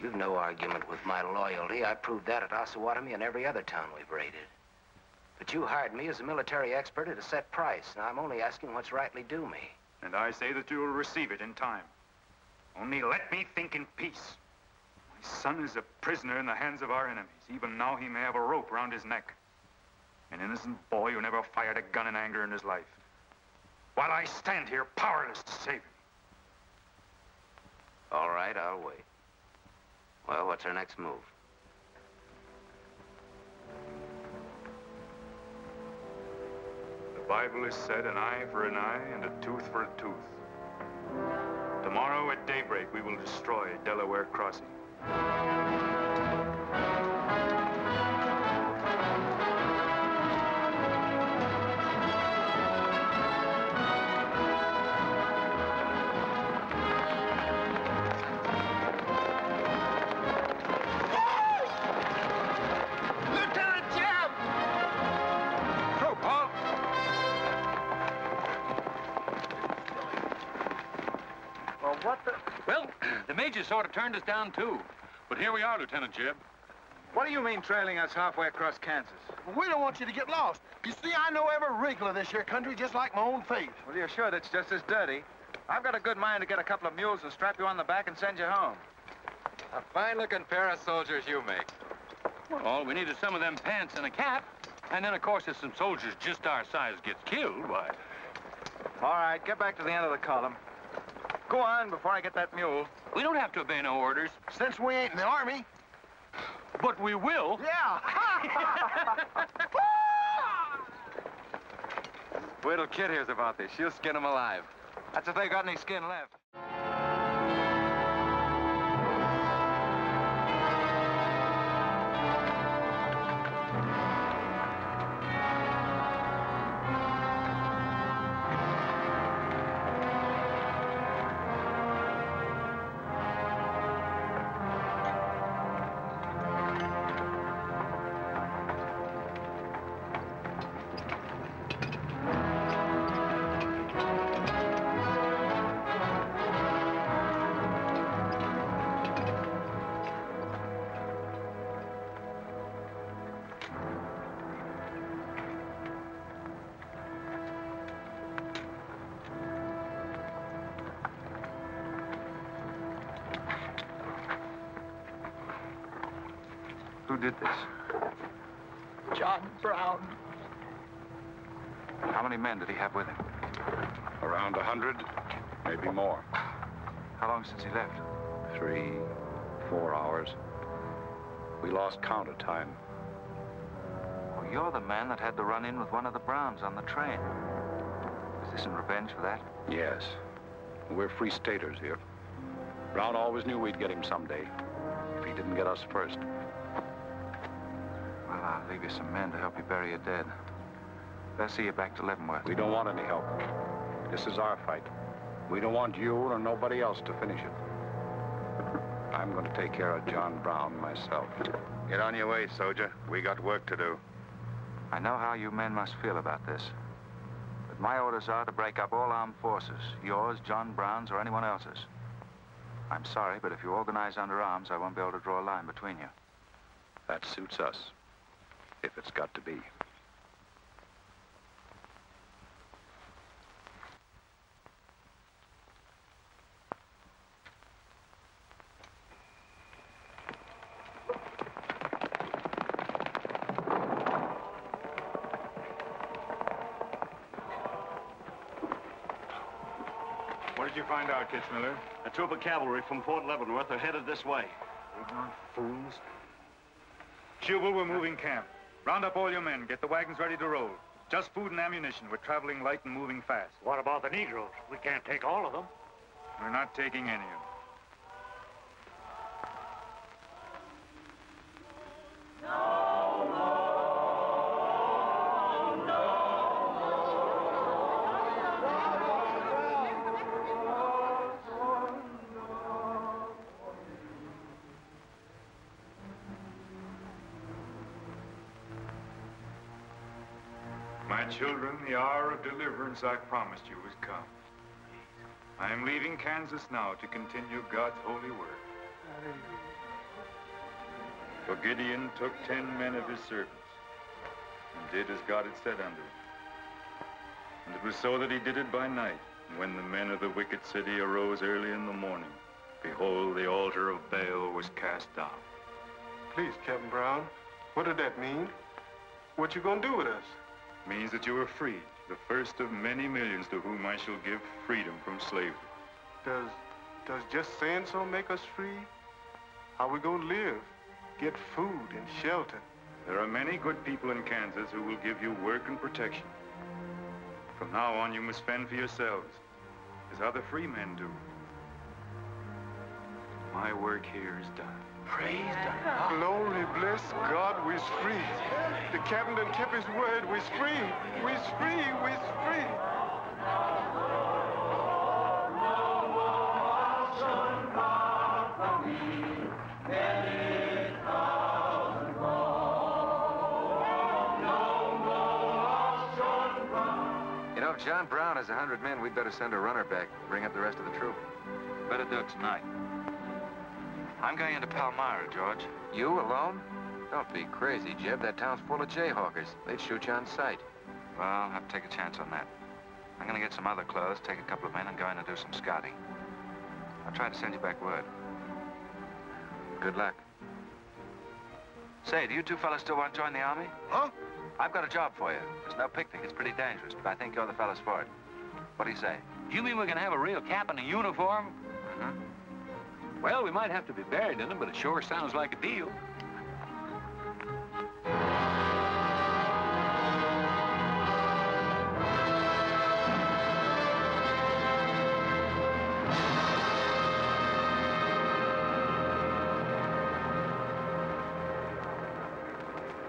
You've no argument with my loyalty. I proved that at Osawatomie and every other town we've raided. But you hired me as a military expert at a set price. Now, I'm only asking what's rightly due me. And I say that you will receive it in time. Only let me think in peace. My son is a prisoner in the hands of our enemies. Even now, he may have a rope around his neck. An innocent boy who never fired a gun in anger in his life. While I stand here powerless to save him. All right, I'll wait. Well, what's our next move? The Bible has said an eye for an eye and a tooth for a tooth. Tomorrow at daybreak, we will destroy Delaware Crossing. The Major sort of turned us down, too. But here we are, Lieutenant Jeb. What do you mean trailing us halfway across Kansas? We don't want you to get lost. You see, I know every wrinkle of this here country just like my own face. Well, you're sure that's just as dirty? I've got a good mind to get a couple of mules and strap you on the back and send you home. A fine-looking pair of soldiers you make. Well, all we need is some of them pants and a cap. And then, of course, if some soldiers just our size gets killed, why... All right, get back to the end of the column. Go on before I get that mule. We don't have to obey no orders. Since we ain't in the Army. But we will. Yeah. Wait till Kid hears about this. She'll skin him alive. That's if they got any skin left. Who did this? John Brown. How many men did he have with him? Around 100, maybe more. How long since he left? 3, 4 hours. We lost count of time. Well, you're the man that had the run-in with one of the Browns on the train. Is this in revenge for that? Yes. We're free staters here. Brown always knew we'd get him someday, if he didn't get us first. Well, I'll leave you some men to help you bury your dead. They'll see you back to Leavenworth. We don't want any help. This is our fight. We don't want you or nobody else to finish it. I'm going to take care of John Brown myself. Get on your way, soldier. We got work to do. I know how you men must feel about this. But my orders are to break up all armed forces. Yours, John Brown's, or anyone else's. I'm sorry, but if you organize under arms, I won't be able to draw a line between you. That suits us, if it's got to be. What did you find out, Kitzmiller? A troop of cavalry from Fort Leavenworth are headed this way. Ignorant fools. Jubal, we're moving camp. Round up all your men. Get the wagons ready to roll. Just food and ammunition. We're traveling light and moving fast. What about the Negroes? We can't take all of them. We're not taking any of them. My children, the hour of deliverance I promised you has come. I am leaving Kansas now to continue God's holy work. For Gideon took 10 men of his servants and did as God had said unto him. And it was so that he did it by night. And when the men of the wicked city arose early in the morning, behold, the altar of Baal was cast down. Please, Captain Brown, what did that mean? What you gonna do with us? Means that you are free, the first of many millions to whom I shall give freedom from slavery. Does just saying so make us free? How we gonna live? Get food and shelter? There are many good people in Kansas who will give you work and protection. From now on, you must fend for yourselves, as other free men do. My work here is done. Praise God. Glory, bless God, we's free. The captain done kept his word, we's free. We's free, we's free. You know, if John Brown has 100 men, we'd better send a runner back, bring up the rest of the troop. Better do it tonight. I'm going into Palmyra, George. You alone? Don't be crazy, Jeb. That town's full of jayhawkers. They'd shoot you on sight. Well, I'll have to take a chance on that. I'm going to get some other clothes, take a couple of men, and go in and do some scouting. I'll try to send you back word. Good luck. Say, do you two fellas still want to join the Army? Huh? I've got a job for you. There's no picnic. It's pretty dangerous, but I think you're the fellas for it. What do you say? You mean we're going to have a real cap and a uniform? Mm-hmm. Well, we might have to be buried in them, but it sure sounds like a deal.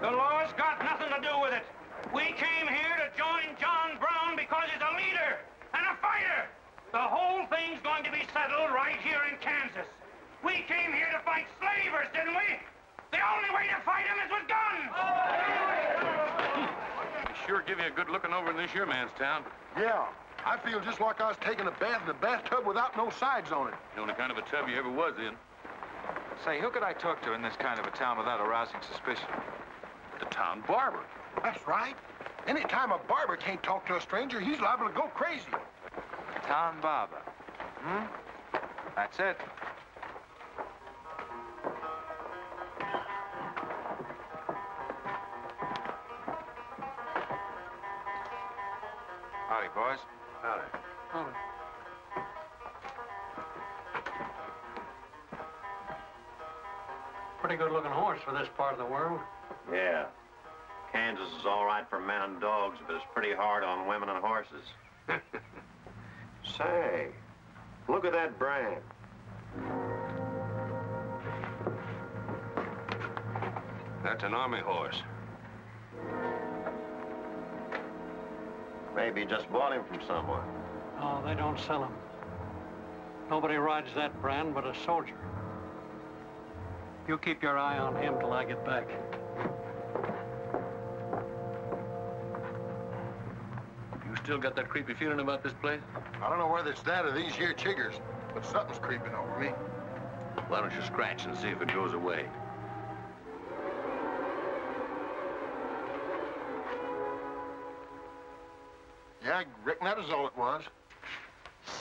The law's got nothing to do with it. We came here to join John Brown because he's a leader and a fighter. The whole thing's going to be settled right here in Kansas. We came here to fight slavers, didn't we? The only way to fight them is with guns. They sure give you a good looking over in this here man's town. Yeah, I feel just like I was taking a bath in a bathtub without no sides on it. The only kind of a tub you ever was in. Say, who could I talk to in this kind of a town without arousing suspicion? The town barber. That's right. Anytime a barber can't talk to a stranger, he's liable to go crazy. Town barber. Hmm? That's it. Howdy, boys. Howdy. Oh. Pretty good-looking horse for this part of the world. Yeah. Kansas is all right for men and dogs, but it's pretty hard on women and horses. Say, look at that brand. That's an army horse. Maybe just bought him from somewhere. Oh, they don't sell them. Nobody rides that brand but a soldier. You keep your eye on him till I get back. You still got that creepy feeling about this place? I don't know whether it's that or these here chiggers, but something's creeping over me. Why don't you scratch and see if it goes away? Yeah, I reckon that is all it was.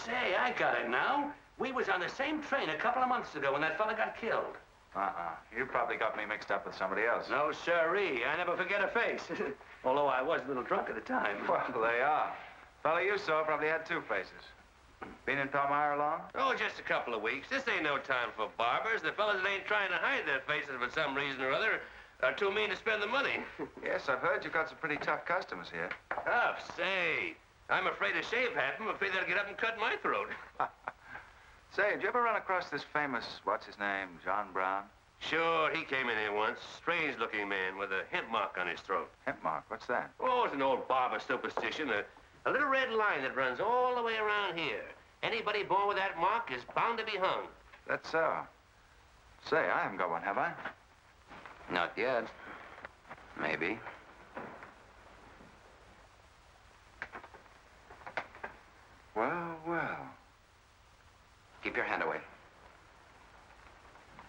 Say, I got it now. We was on the same train a couple of months ago when that fella got killed. You probably got me mixed up with somebody else. No, sirree. I never forget a face. Although I was a little drunk at the time. Well, they are. Fella you saw probably had two faces. Been in Palmyra long? Oh, just a couple of weeks. This ain't no time for barbers. The fellas that ain't trying to hide their faces for some reason or other are too mean to spend the money. Yes, I've heard you've got some pretty tough customers here. Tough, say. I'm afraid to shave half of them. I'm afraid they'll get up and cut my throat. Say, did you ever run across this famous, what's his name, John Brown? Sure, he came in here once. Strange-looking man with a hemp mark on his throat. Hemp mark? What's that? Oh, it's an old barber superstition. A little red line that runs all the way around here. Anybody born with that mark is bound to be hung. That's so. Say, I haven't got one, have I? Not yet. Maybe. Well, well. Keep your hand away.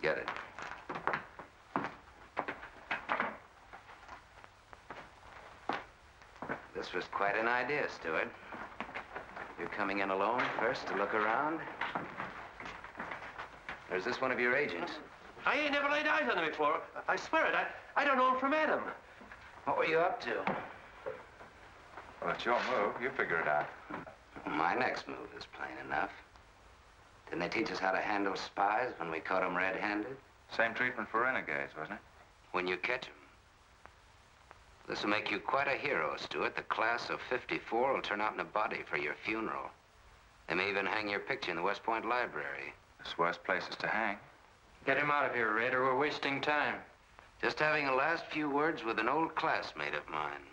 Get it. This was quite an idea, Stuart. You're coming in alone first to look around? Or is this one of your agents? I ain't never laid eyes on him before. I swear it. I don't know him from Adam. What were you up to? Well, it's your move. You figure it out. My next move is plain enough. Didn't they teach us how to handle spies when we caught them red-handed? Same treatment for renegades, wasn't it? When you catch them. This will make you quite a hero, Stuart. The class of '54 will turn out in a body for your funeral. They may even hang your picture in the West Point Library. There's worse places to hang. Get him out of here, Red, or we're wasting time. Just having a last few words with an old classmate of mine.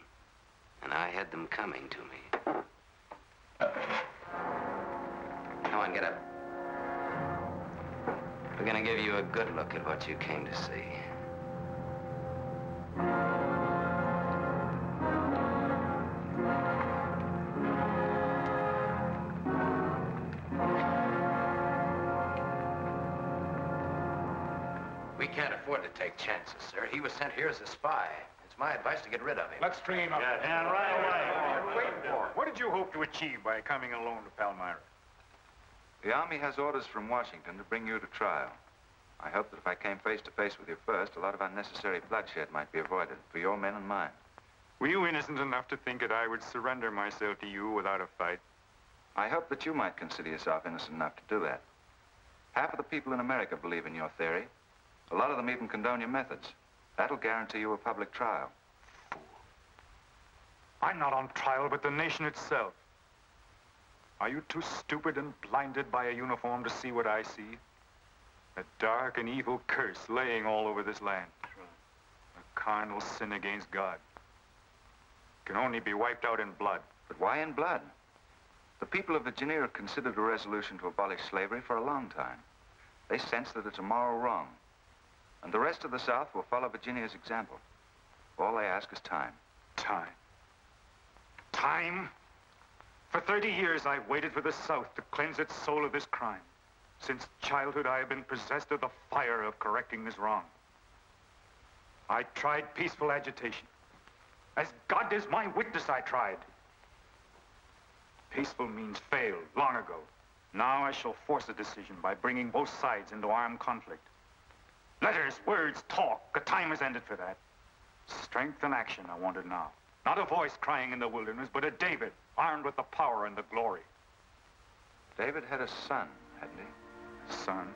And I had them coming to me. Come on, get up. We're gonna give you a good look at what you came to see. We can't afford to take chances, sir. He was sent here as a spy. It's my advice to get rid of him. Let's train up. Yes. And right away. Wait for it. What did you hope to achieve by coming alone to Palmyra? The Army has orders from Washington to bring you to trial. I hope that if I came face to face with you first, a lot of unnecessary bloodshed might be avoided for your men and mine. Were you innocent enough to think that I would surrender myself to you without a fight? I hope that you might consider yourself innocent enough to do that. Half of the people in America believe in your theory. A lot of them even condone your methods. That'll guarantee you a public trial. Fool. I'm not on trial, but the nation itself. Are you too stupid and blinded by a uniform to see what I see? A dark and evil curse laying all over this land. A carnal sin against God. Can only be wiped out in blood. But why in blood? The people of Virginia have considered a resolution to abolish slavery for a long time. They sense that it's a moral wrong. And the rest of the South will follow Virginia's example. All they ask is time. Time? Time? For 30 years, I've waited for the South to cleanse its soul of this crime. Since childhood, I have been possessed of the fire of correcting this wrong. I tried peaceful agitation. As God is my witness, I tried. Peaceful means failed long ago. Now I shall force a decision by bringing both sides into armed conflict. Letters, words, talk. The time has ended for that. Strength and action I wanted now. Not a voice crying in the wilderness, but a David armed with the power and the glory. David had a son, hadn't he? Son?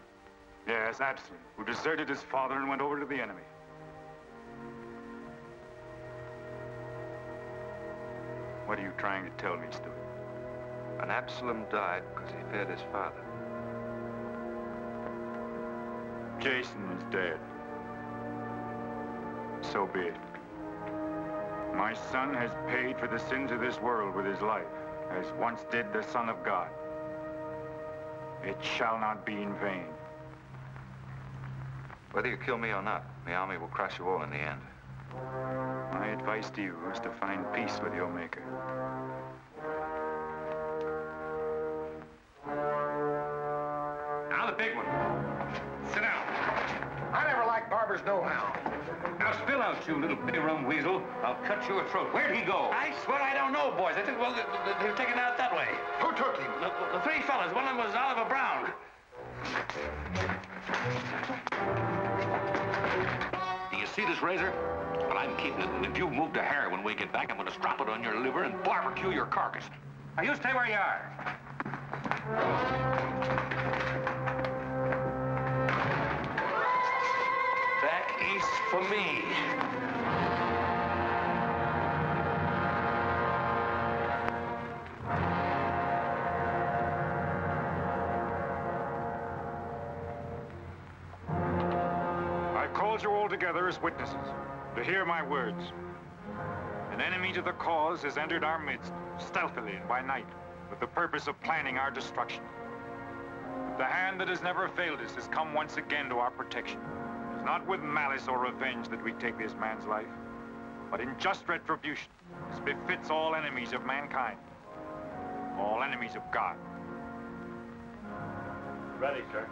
Yes, Absalom, who deserted his father and went over to the enemy. What are you trying to tell me, Stuart? And Absalom died because he feared his father. Jason is dead. So be it. My son has paid for the sins of this world with his life, as once did the Son of God. It shall not be in vain. Whether you kill me or not, the army will crush you all in the end. My advice to you is to find peace with your Maker. Now the big one. Sit down. I never liked Barber's know-how. Now spill out, you little bitty rum weasel. I'll cut your throat. Where'd he go? I swear I don't know, boys. I think, well, they were taken out that way. Who took him? The three fellas. One of them was Oliver Brown. Do you see this razor? Well, I'm keeping it, and if you move to hair when we get back, I'm going to strap it on your liver and barbecue your carcass. Now, you stay where you are. Back east for me. I've called you all together as witnesses to hear my words. An enemy to the cause has entered our midst, stealthily and by night, with the purpose of planning our destruction. But the hand that has never failed us has come once again to our protection. It is not with malice or revenge that we take this man's life, but in just retribution, as befits all enemies of mankind, all enemies of God. Ready, sir.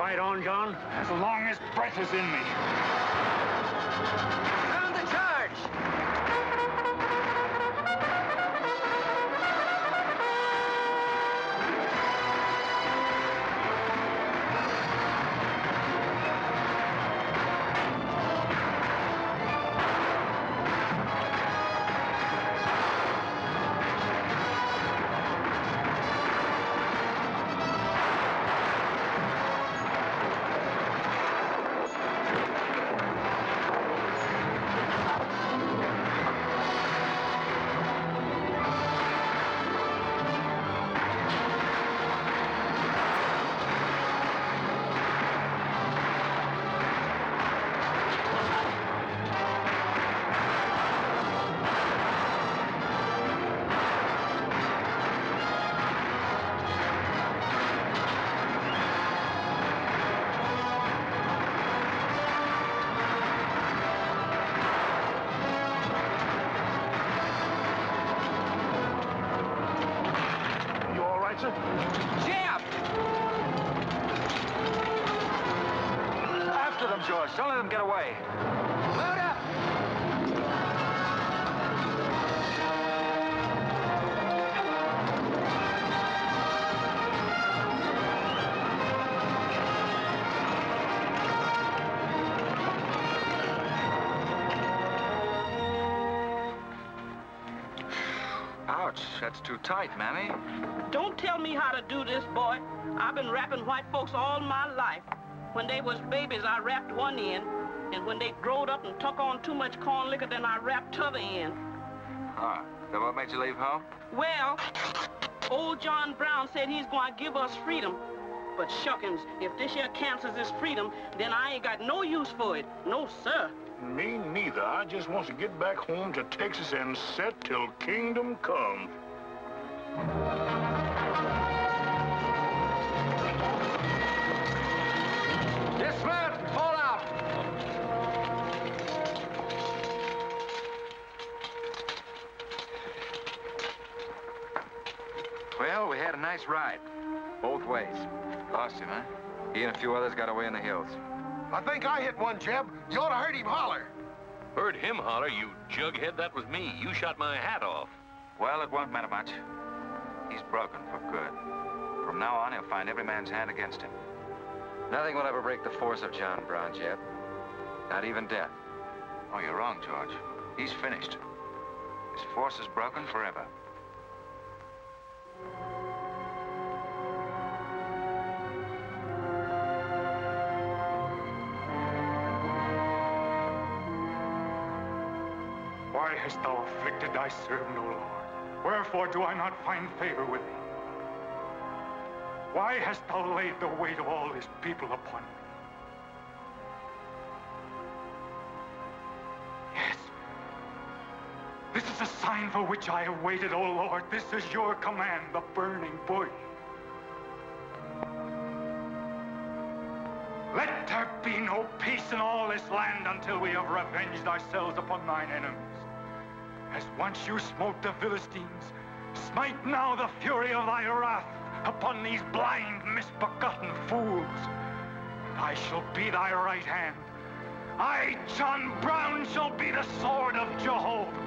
fight on, John? As long as breath is in me. Sound the charge! Jeb! After them, George. Don't let them get away. Load up! Ouch, that's too tight, Mammy. Don't tell me how to do this, boy. I've been wrapping white folks all my life. When they was babies, I wrapped one end, and when they growed up and took on too much corn liquor, then I wrapped t'other end. Huh. So what made you leave home? Well, old John Brown said he's going to give us freedom. But shuckins, if this here cancels this freedom, then I ain't got no use for it. No, sir. Me neither. I just want to get back home to Texas and set till kingdom comes. Dismount! Fall out! Well, we had a nice ride. Both ways. Lost him, huh? He and a few others got away in the hills. I think I hit one, Jeb. You ought to heard him holler. Heard him holler, you jughead. That was me. You shot my hat off. Well, it won't matter much. He's broken for good. From now on, he'll find every man's hand against him. Nothing will ever break the force of John Brown, Jeb. Not even death. Oh, you're wrong, George. He's finished. His force is broken forever. Why hast thou afflicted thy servant, O Lord? Wherefore do I not find favor with thee? Why hast thou laid the weight of all this people upon me? Yes. This is a sign for which I have waited, O Lord. This is your command, the burning bush. Let there be no peace in all this land until we have revenged ourselves upon thine enemies. As once you smote the Philistines, smite now the fury of thy wrath upon these blind, misbegotten fools. And I shall be thy right hand. I, John Brown, shall be the sword of Jehovah.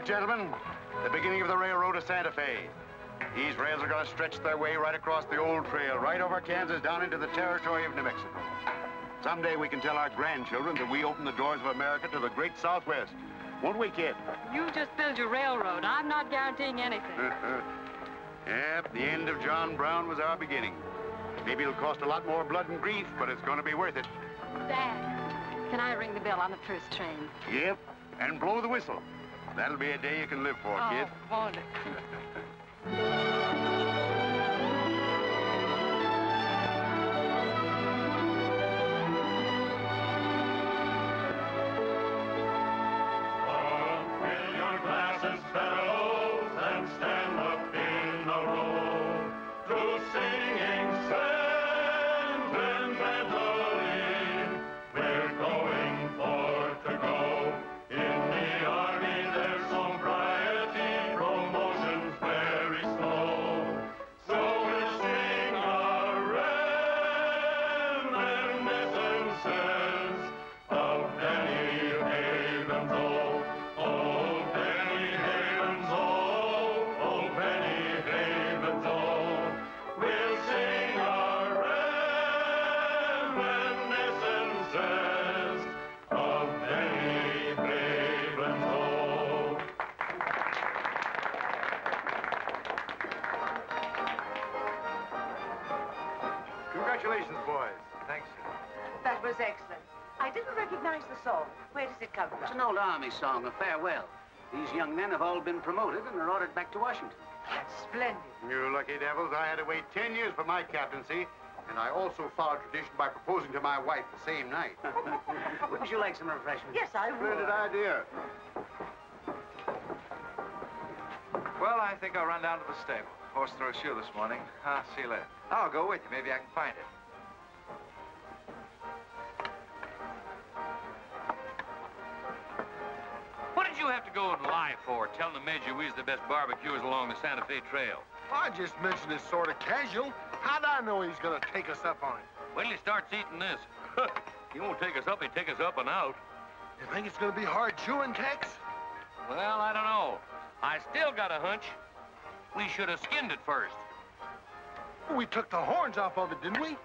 Gentlemen, the beginning of the railroad to Santa Fe. These rails are going to stretch their way right across the old trail, right over Kansas, down into the territory of New Mexico. Someday we can tell our grandchildren that we opened the doors of America to the great Southwest. Won't we, kid? You just build your railroad. I'm not guaranteeing anything. Yep, the end of John Brown was our beginning. Maybe it'll cost a lot more blood and grief, but it's going to be worth it. Dad, can I ring the bell on the first train? Yep, and blow the whistle. That'll be a day you can live for, kid. Oh, won't it? Fill your glasses, fellows, and stand up in a row. says, of Penny Havens, oh, old Penny Havens, oh, old Penny Havens, oh, we'll sing our reminiscences of Penny Havens, oh. Congratulations, boys. Thanks. That was excellent. I didn't recognize the song. Where does it come from? It's an old Army song, a farewell. These young men have all been promoted and are ordered back to Washington. That's splendid. You lucky devils, I had to wait 10 years for my captaincy, and I also followed tradition by proposing to my wife the same night. Wouldn't you like some refreshments? Yes, I would. Splendid idea. Well, I think I'll run down to the stable. Horse threw a shoe this morning. I'll see you later. I'll go with you. Maybe I can find it. What did you have to go and lie for, telling the Major we was the best barbecuers along the Santa Fe Trail? I just mentioned it sort of casual. How'd I know he's gonna take us up on it? Wait till he starts eating this. He won't take us up, he'll take us up and out. You think it's gonna be hard chewing, Tex? Well, I don't know. I still got a hunch. We should have skinned it first. We took the horns off of it, didn't we?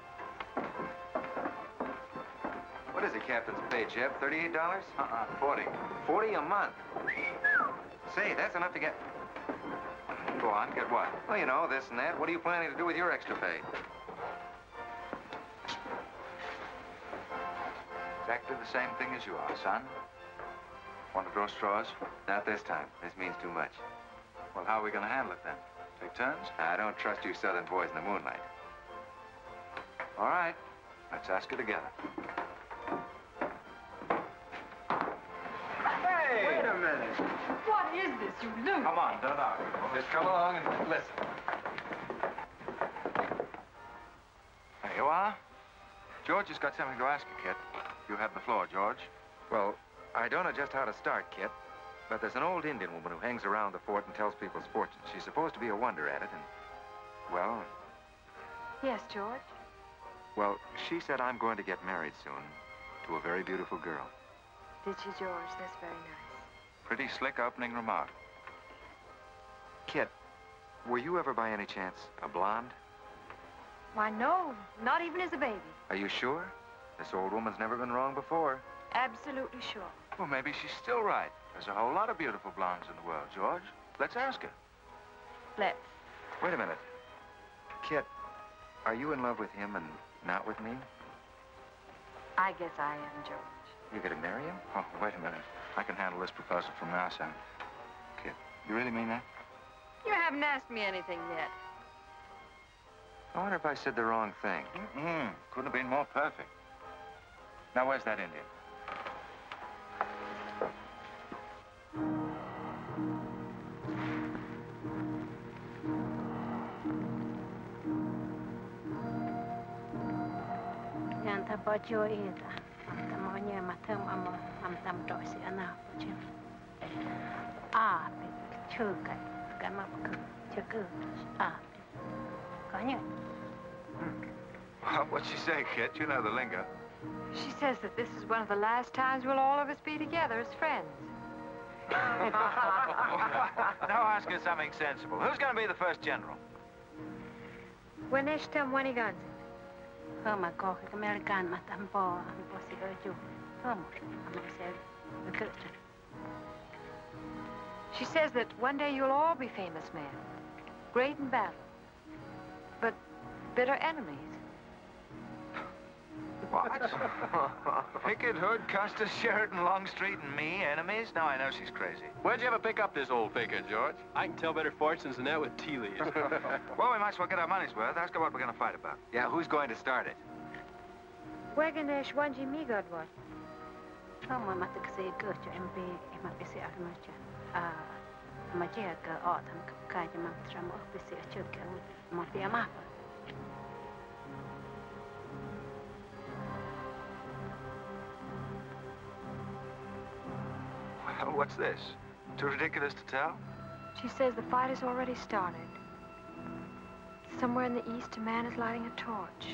What is the captain's pay, Jeb? $38? 40. 40 a month. Say, that's enough to get... Go on, get what? Well, you know, this and that. What are you planning to do with your extra pay? Exactly the same thing as you are, son. Want to draw straws? Not this time. This means too much. Well, how are we going to handle it then? Take turns? I don't trust you southern boys in the moonlight. All right. Let's ask her together. Hey! Wait a minute. What is this, you loon? Come on, don't argue. Just come along and listen. There you are. George has got something to ask you, kid. You have the floor, George. Well, I don't know just how to start, Kit, but there's an old Indian woman who hangs around the fort and tells people's fortunes. She's supposed to be a wonder at it, and, well, Yes, George. well, she said I'm going to get married soon to a very beautiful girl. Did she, George? That's very nice. Pretty slick opening remark. Kit, were you ever by any chance a blonde? Why, no. Not even as a baby. Are you sure? This old woman's never been wrong before. Absolutely sure. Well, maybe she's still right. There's a whole lot of beautiful blondes in the world, George. Let's ask her. Let's. Wait a minute. Kit, are you in love with him and not with me? I guess I am, George. You're going to marry him? Oh, wait a minute. I can handle this proposal from now, son. Kid, you really mean that? You haven't asked me anything yet. I wonder if I said the wrong thing. Couldn't have been more perfect. Now, where's that Indian? Yang tabajo ita, tamonya matam am dosi anak pucil. Api juga, kama juga api. Kanya. What'd she say, kid? You know the lingo. She says that this is one of the last times we'll all of us be together as friends. Now ask her something sensible. Who's going to be the first general? When Eshtam Wanigan. Hama ko American matampo ang posibility. She says that one day you'll all be famous men, great in battle, but bitter enemies. What? Pickett, Hood, Custer, Sheridan, Longstreet, and me, enemies? Now I know she's crazy. Where'd you ever pick up this old faker, George? I can tell better fortunes than that with tea leaves. Well, we might as well get our money's worth. Ask her what we're going to fight about. Yeah, who's going to start it? Waganesh Wanji Migodwa. Hama matakasi gocho MB mapisi armacha. Majia ka autumn kaja mamtramo pisi achurka mapia mapa. Well, what's this? Too ridiculous to tell? She says the fight has already started. Somewhere in the east, a man is lighting a torch.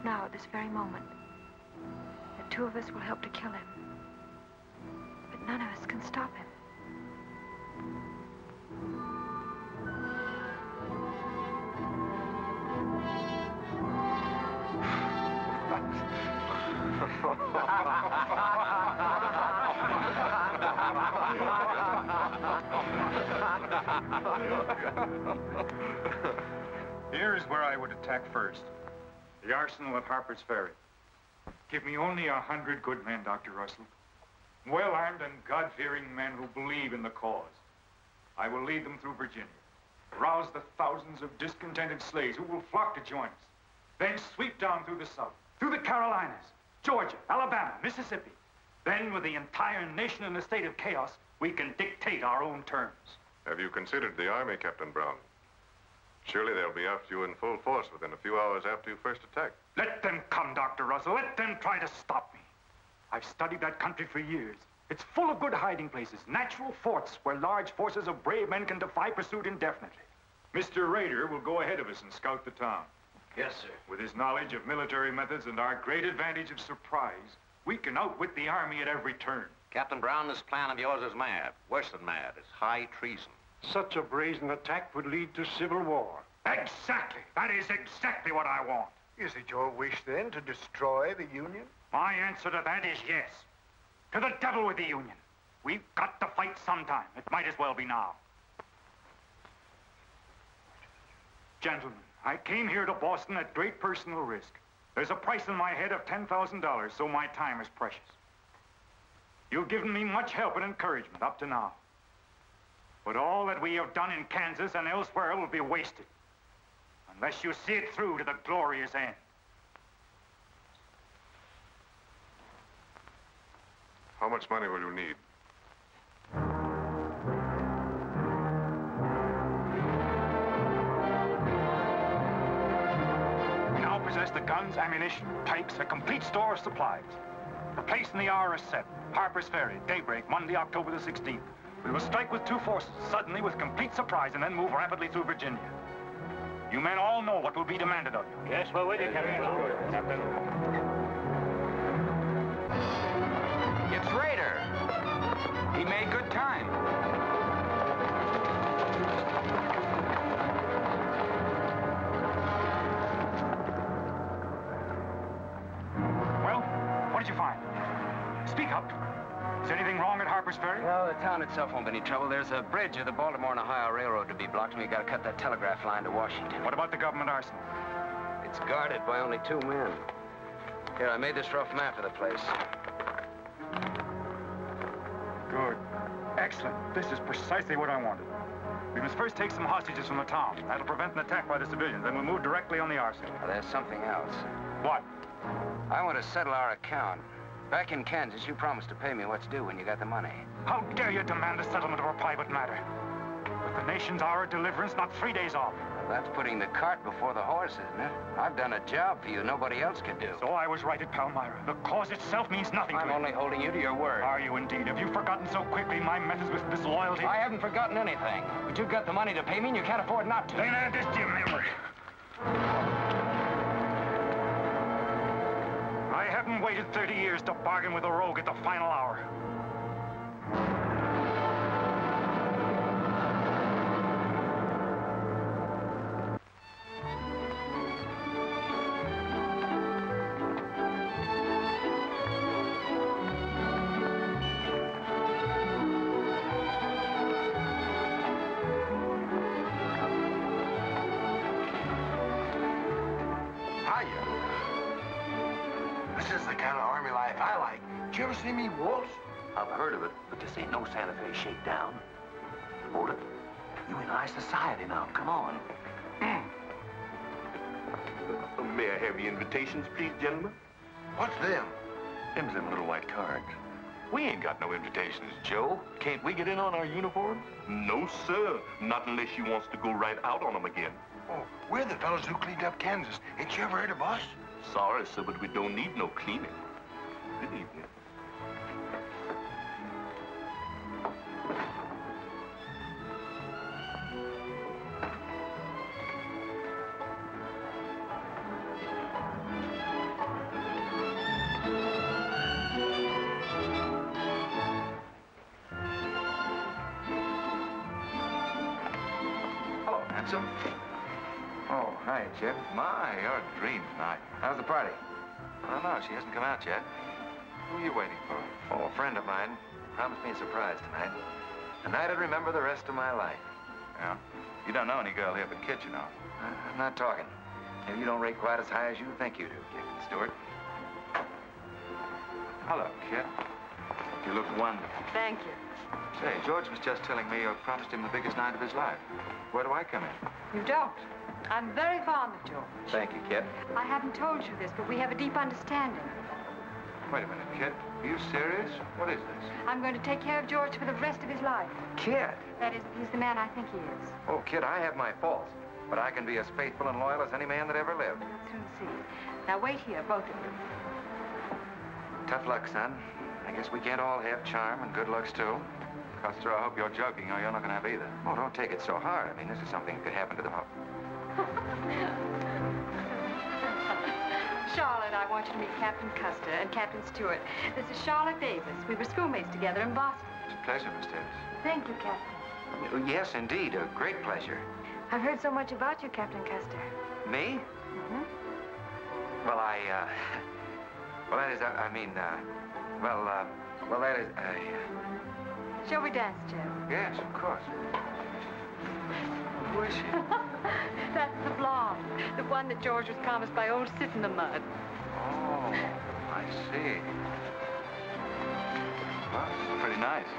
Now, at this very moment. The two of us will help to kill him. But none of us can stop him. Here's where I would attack first. The arsenal at Harper's Ferry. Give me only 100 good men, Dr. Russell. Well-armed and God-fearing men who believe in the cause. I will lead them through Virginia. Rouse the thousands of discontented slaves who will flock to join us. Then sweep down through the South, through the Carolinas, Georgia, Alabama, Mississippi. Then, with the entire nation in a state of chaos, we can dictate our own terms. Have you considered the Army, Captain Brown? Surely they'll be after you in full force within a few hours after you first attack. Let them come, Dr. Russell. Let them try to stop me. I've studied that country for years. It's full of good hiding places, natural forts where large forces of brave men can defy pursuit indefinitely. Mr. Raider will go ahead of us and scout the town. Yes, sir. With his knowledge of military methods and our great advantage of surprise, we can outwit the Army at every turn. Captain Brown, this plan of yours is mad. Worse than mad. It's high treason. Such a brazen attack would lead to civil war. Exactly. That is exactly what I want. Is it your wish, then, to destroy the Union? My answer to that is yes. To the devil with the Union. We've got to fight sometime. It might as well be now. Gentlemen, I came here to Boston at great personal risk. There's a price in my head of $10,000, so my time is precious. You've given me much help and encouragement up to now. But all that we have done in Kansas and elsewhere will be wasted unless you see it through to the glorious end. How much money will you need? We now possess the guns, ammunition, pipes, a complete store of supplies. The place and the hour is set. Harper's Ferry, daybreak, Monday, October the 16th. We will strike with two forces, suddenly with complete surprise, and then move rapidly through Virginia. You men all know what will be demanded of you. Yes, we're with you, Captain. Captain. It's Raider. He made good time. Well, what did you find? Speak up. Is anything wrong at Harper's Ferry? No, the town itself won't be any trouble. There's a bridge of the Baltimore and Ohio Railroad to be blocked, and we gotta cut that telegraph line to Washington. What about the government arsenal? It's guarded by only 2 men. Here, I made this rough map of the place. Good. Excellent. This is precisely what I wanted. We must first take some hostages from the town. That'll prevent an attack by the civilians. Then we'll move directly on the arsenal. Now, there's something else. What? I want to settle our account. Back in Kansas, you promised to pay me what's due when you got the money. How dare you demand the settlement of a private matter? With the nation's hour of deliverance not 3 days off. Well, that's putting the cart before the horse, isn't it? I've done a job for you nobody else could do. So I was right at Palmyra. The cause itself means nothing to me. I'm only holding you to your word. Are you indeed? Have you forgotten so quickly my methods with disloyalty? I haven't forgotten anything. But you've got the money to pay me and you can't afford not to. Then add this to your memory. I haven't waited 30 years to bargain with a rogue at the final hour. Did you ever see me wolves? I've heard of it, but this ain't no Santa Fe shakedown. Hold it. You in high society now. Come on. May I have your invitations, please, gentlemen? What's them? Them's them little white cards. We ain't got no invitations, Joe. Can't we get in on our uniforms? No, sir. Not unless you wants to go right out on them again. Oh, we're the fellows who cleaned up Kansas. Ain't you ever heard of us? Sorry, sir, but we don't need no cleaning. Good evening. handsome. Oh, hi, Jeb. My, you're a dream tonight. How's the party? I don't know. She hasn't come out yet. Who are you waiting for? Oh, a friend of mine promised me a surprise tonight. A night I'd remember the rest of my life. Yeah? You don't know any girl here but Kit, you know. I'm not talking. Maybe you don't rate quite as high as you think you do, Captain Stuart. Hello, Kit. You look wonderful. Thank you. Say, George was just telling me you promised him the biggest night of his life. Where do I come in? You don't. I'm very fond of George. Thank you, Kit. I haven't told you this, but we have a deep understanding. Wait a minute, Kit. Are you serious? What is this? I'm going to take care of George for the rest of his life. Kit! That is, if he's the man I think he is. Oh, Kit, I have my faults. But I can be as faithful and loyal as any man that ever lived. You'll soon see. Now wait here, both of you. Tough luck, son. I guess we can't all have charm and good looks, too. Custer, I hope you're joking, or you're not going to have either. Oh, don't take it so hard. I mean, this is something that could happen to the public. Charlotte, I want you to meet Captain Custer and Captain Stuart. This is Charlotte Davis. We were schoolmates together in Boston. It's a pleasure, Miss Davis. Thank you, Captain. Oh, yes, indeed. A great pleasure. I've heard so much about you, Captain Custer. Me? Mm-hmm. Well, well, that is, well, that is, Shall we dance, Jeb? Yes, of course. Who is she? That's the blonde. The one that George was promised by old Sit in the Mud. Oh, I see. Well, it's pretty nice.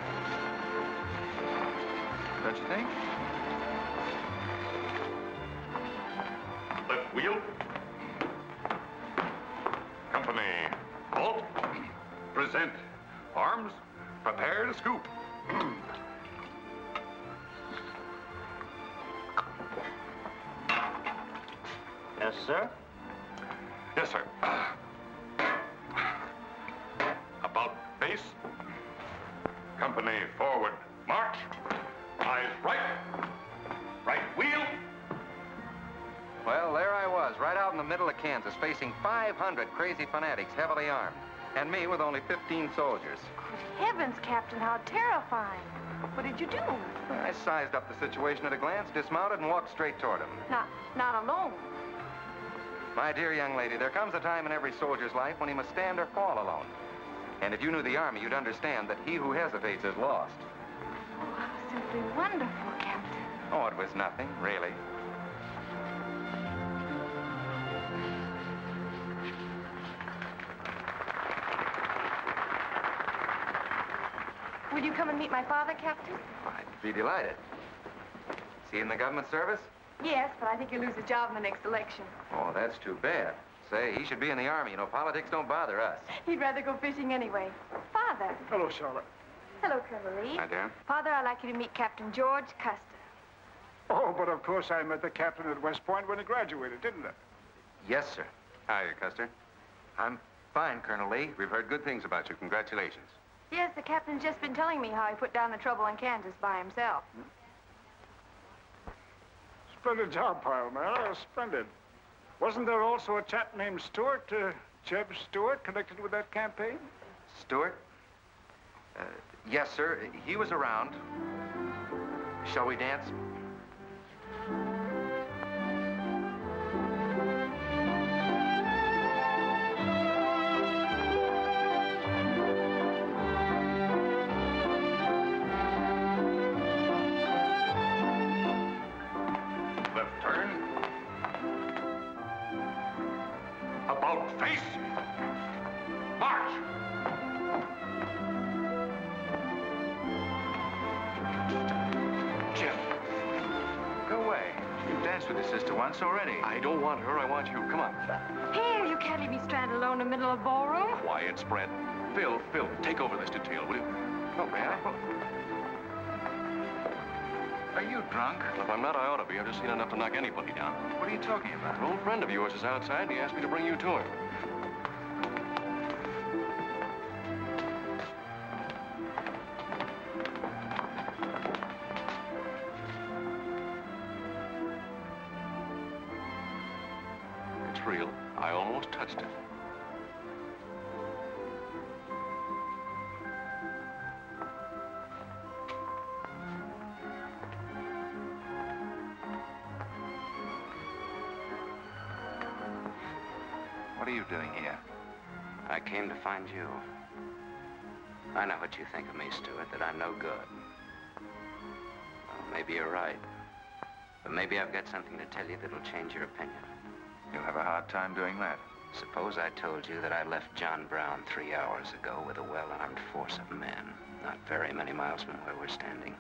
Don't you think? Left wheel. Company. Halt. Present. Arms. Prepare to scoop. Yes, sir? Yes, sir. About face. Company forward. March. Eyes right. Right wheel. Well, there I was, right out in the middle of Kansas, facing 500 crazy fanatics, heavily armed. And me with only 15 soldiers. Good heavens, Captain, how terrifying. What did you do? I sized up the situation at a glance, dismounted, and walked straight toward him. Not alone. My dear young lady, there comes a time in every soldier's life when he must stand or fall alone. And if you knew the Army, you'd understand that he who hesitates is lost. Oh, simply wonderful, Captain. Oh, it was nothing, really. Will you come and meet my father, Captain? I'd be delighted. Is he in the government service? Yes, but I think he'll lose his job in the next election. Oh, that's too bad. Say, he should be in the Army. You know, politics don't bother us. He'd rather go fishing anyway. Father. Hello, Charlotte. Hello, Colonel Lee. Hi, dear. Father, I'd like you to meet Captain George Custer. Oh, but of course I met the captain at West Point when he graduated, didn't I? Yes, sir. Hi, Custer. I'm fine, Colonel Lee. We've heard good things about you. Congratulations. Yes, the captain's just been telling me how he put down the trouble in Kansas by himself. Splendid job, Palmyra. Splendid. Wasn't there also a chap named Stuart, Jeb Stuart, connected with that campaign? Stuart? Yes, sir. He was around. Shall we dance? Left turn. About face. March. Jim. Go away. You've danced with your sister once already. I don't want her. I want you. Come on. Here, you can't leave me stranded alone in the middle of a ballroom. Quiet, spread. Phil, take over this detail, will you? Oh, may I? Are you drunk? If I'm not, I ought to be. I've just seen enough to knock anybody down. What are you talking about? An old friend of yours is outside, and he asked me to bring you to him. It's real. I almost touched it. What are you doing here? I came to find you. I know what you think of me, Stuart, that I'm no good. Well, maybe you're right. But maybe I've got something to tell you that'll change your opinion. You'll have a hard time doing that. Suppose I told you that I left John Brown 3 hours ago with a well-armed force of men, not very many miles from where we're standing.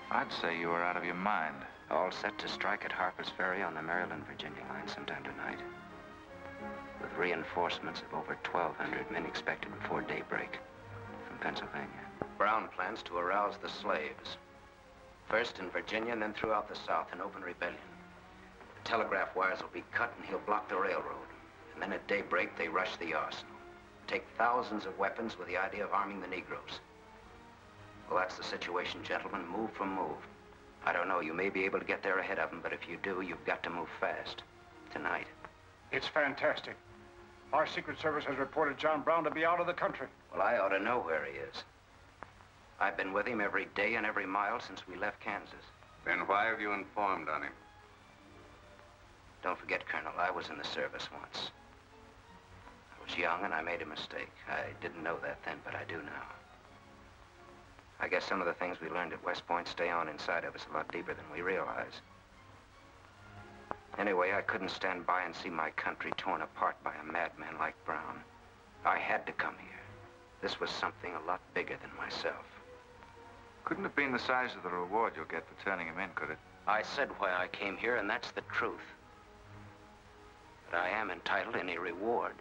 I'd say you were out of your mind. All set to strike at Harper's Ferry on the Maryland-Virginia line sometime tonight. With reinforcements of over 1,200 men expected before daybreak from Pennsylvania. Brown plans to arouse the slaves. First in Virginia and then throughout the South in open rebellion. The telegraph wires will be cut and he'll block the railroad. And then at daybreak, they rush the arsenal. Take thousands of weapons with the idea of arming the Negroes. Well, that's the situation, gentlemen. Move for move. I don't know, you may be able to get there ahead of them, but if you do, you've got to move fast. Tonight. It's fantastic. Our Secret Service has reported John Brown to be out of the country. Well, I ought to know where he is. I've been with him every day and every mile since we left Kansas. Then why have you informed on him? Don't forget, Colonel, I was in the service once. I was young and I made a mistake. I didn't know that then, but I do now. I guess some of the things we learned at West Point stay on inside of us a lot deeper than we realize. Anyway, I couldn't stand by and see my country torn apart by a madman like Brown. I had to come here. This was something a lot bigger than myself. Couldn't have been the size of the reward you'll get for turning him in, could it? I said why I came here, and that's the truth. But I am entitled to any reward.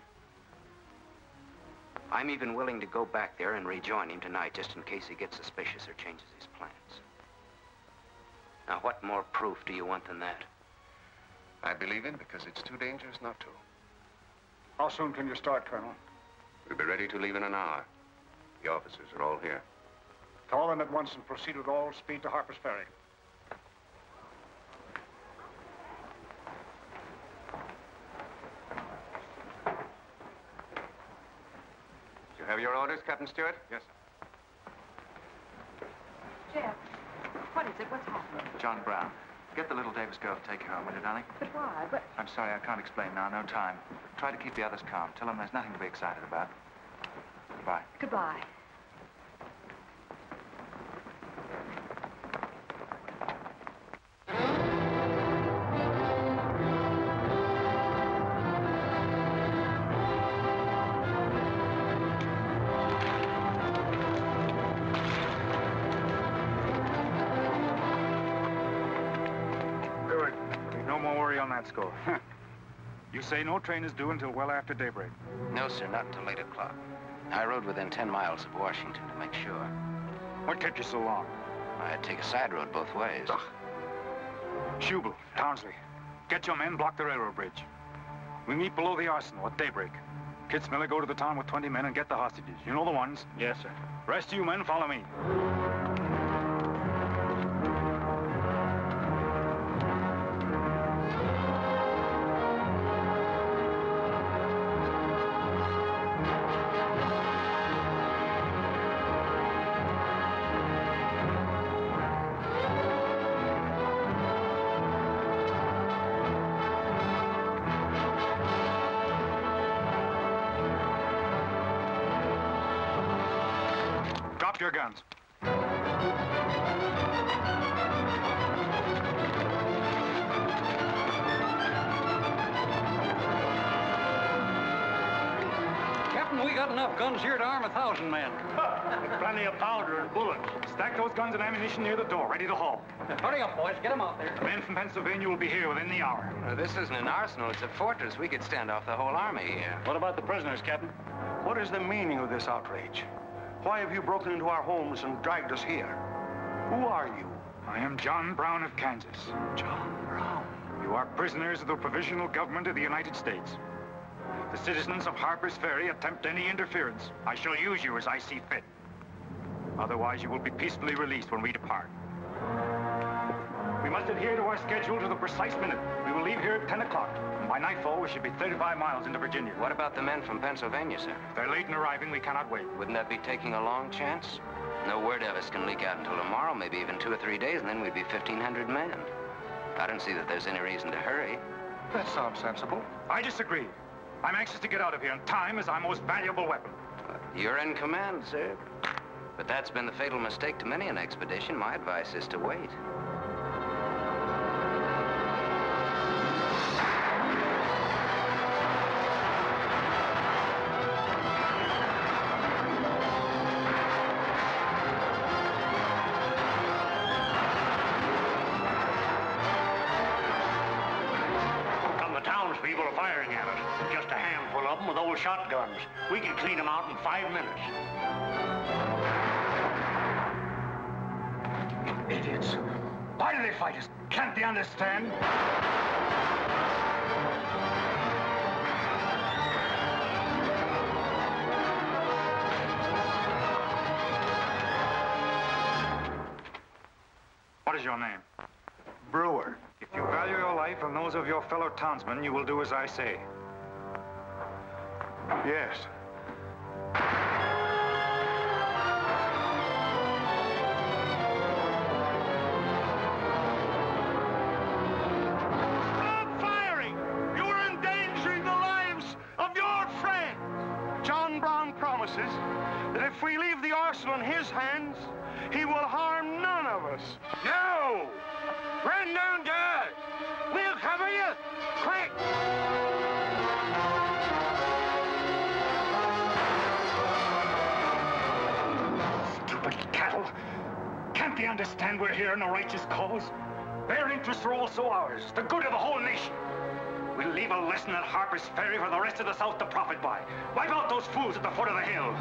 I'm even willing to go back there and rejoin him tonight, just in case he gets suspicious or changes his plans. Now, what more proof do you want than that? I believe him because it's too dangerous not to. How soon can you start, Colonel? We'll be ready to leave in an hour. The officers are all here. Call them at once and proceed with all speed to Harper's Ferry. You have your orders, Captain Stuart? Yes, sir. Jeff, what is it? What's happening? John Brown. Get the little Davis girl to take you home, will you, darling? But why? But... I'm sorry, I can't explain now. No time. Try to keep the others calm. Tell them there's nothing to be excited about. Goodbye. Goodbye. Score. You say no train is due until well after daybreak? No, sir, not until 8 o'clock. I rode within 10 miles of Washington to make sure. What kept you so long? I had to take a side road both ways. Schubel, Townsley, get your men, block the railroad bridge. We meet below the arsenal at daybreak. Kitzmiller, go to the town with 20 men and get the hostages. You know the ones? Yes, sir. Rest of you men, follow me. Your guns. Captain, we got enough guns here to arm 1,000 men. Plenty of powder and bullets. Stack those guns and ammunition near the door, ready to haul. Hurry up, boys. Get them out there. The men from Pennsylvania will be here within the hour. This isn't an arsenal. It's a fortress. We could stand off the whole army here. What about the prisoners, Captain? What is the meaning of this outrage? Why have you broken into our homes and dragged us here? Who are you? I am John Brown of Kansas. John Brown? You are prisoners of the provisional government of the United States. If the citizens of Harper's Ferry attempt any interference, I shall use you as I see fit. Otherwise, you will be peacefully released when we depart. We must adhere to our schedule to the precise minute. We will leave here at 10 o'clock. By nightfall, we should be 35 miles into Virginia. What about the men from Pennsylvania, sir? If they're late in arriving, we cannot wait. Wouldn't that be taking a long chance? No word of us can leak out until tomorrow, maybe even 2 or 3 days, and then we'd be 1,500 men. I don't see that there's any reason to hurry. That sounds sensible. I disagree. I'm anxious to get out of here, and time is our most valuable weapon. You're in command, sir. But that's been the fatal mistake to many an expedition. My advice is to wait. People are firing at us. Just a handful of them with old shotguns. We can clean them out in 5 minutes. Idiots. Why do they fight us? Can't they understand? What is your name? Brewer. If you value your life and those of your fellow townsmen, you will do as I say. Yes. Stop firing! You are endangering the lives of your friends. John Brown promises that if we leave the arsenal in his hands, he will harm none of us. No! Run down to us! We'll cover you! Quick! Stupid cattle! Can't they understand we're here in a righteous cause? Their interests are also ours, the good of the whole nation. We'll leave a lesson at Harper's Ferry for the rest of the South to profit by. Wipe out those fools at the foot of the hill.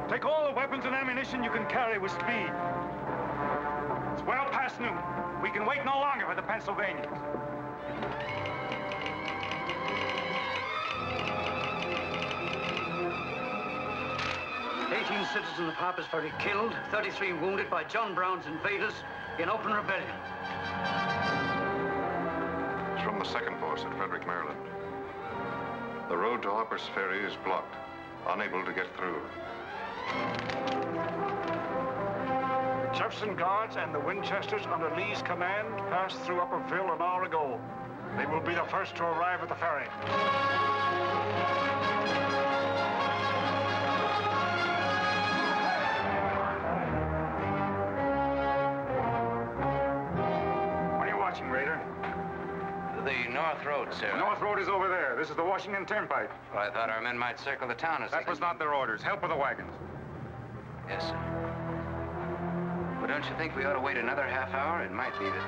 Take all the weapons and ammunition you can carry with speed. It's well past noon. We can wait no longer for the Pennsylvanians. 18 citizens of Harper's Ferry killed, 33 wounded by John Brown's invaders in open rebellion. It's from the second force at Frederick, Maryland. The road to Harper's Ferry is blocked, unable to get through. Jefferson Guards and the Winchesters under Lee's command passed through Upperville an hour ago. They will be the first to arrive at the ferry. What are you watching, Raider? The North Road, sir. The North Road is over there. This is the Washington Turnpike. Well, I thought our men might circle the town as That was not their orders. Help with the wagons. Yes, sir. But don't you think we ought to wait another half hour? It might be that...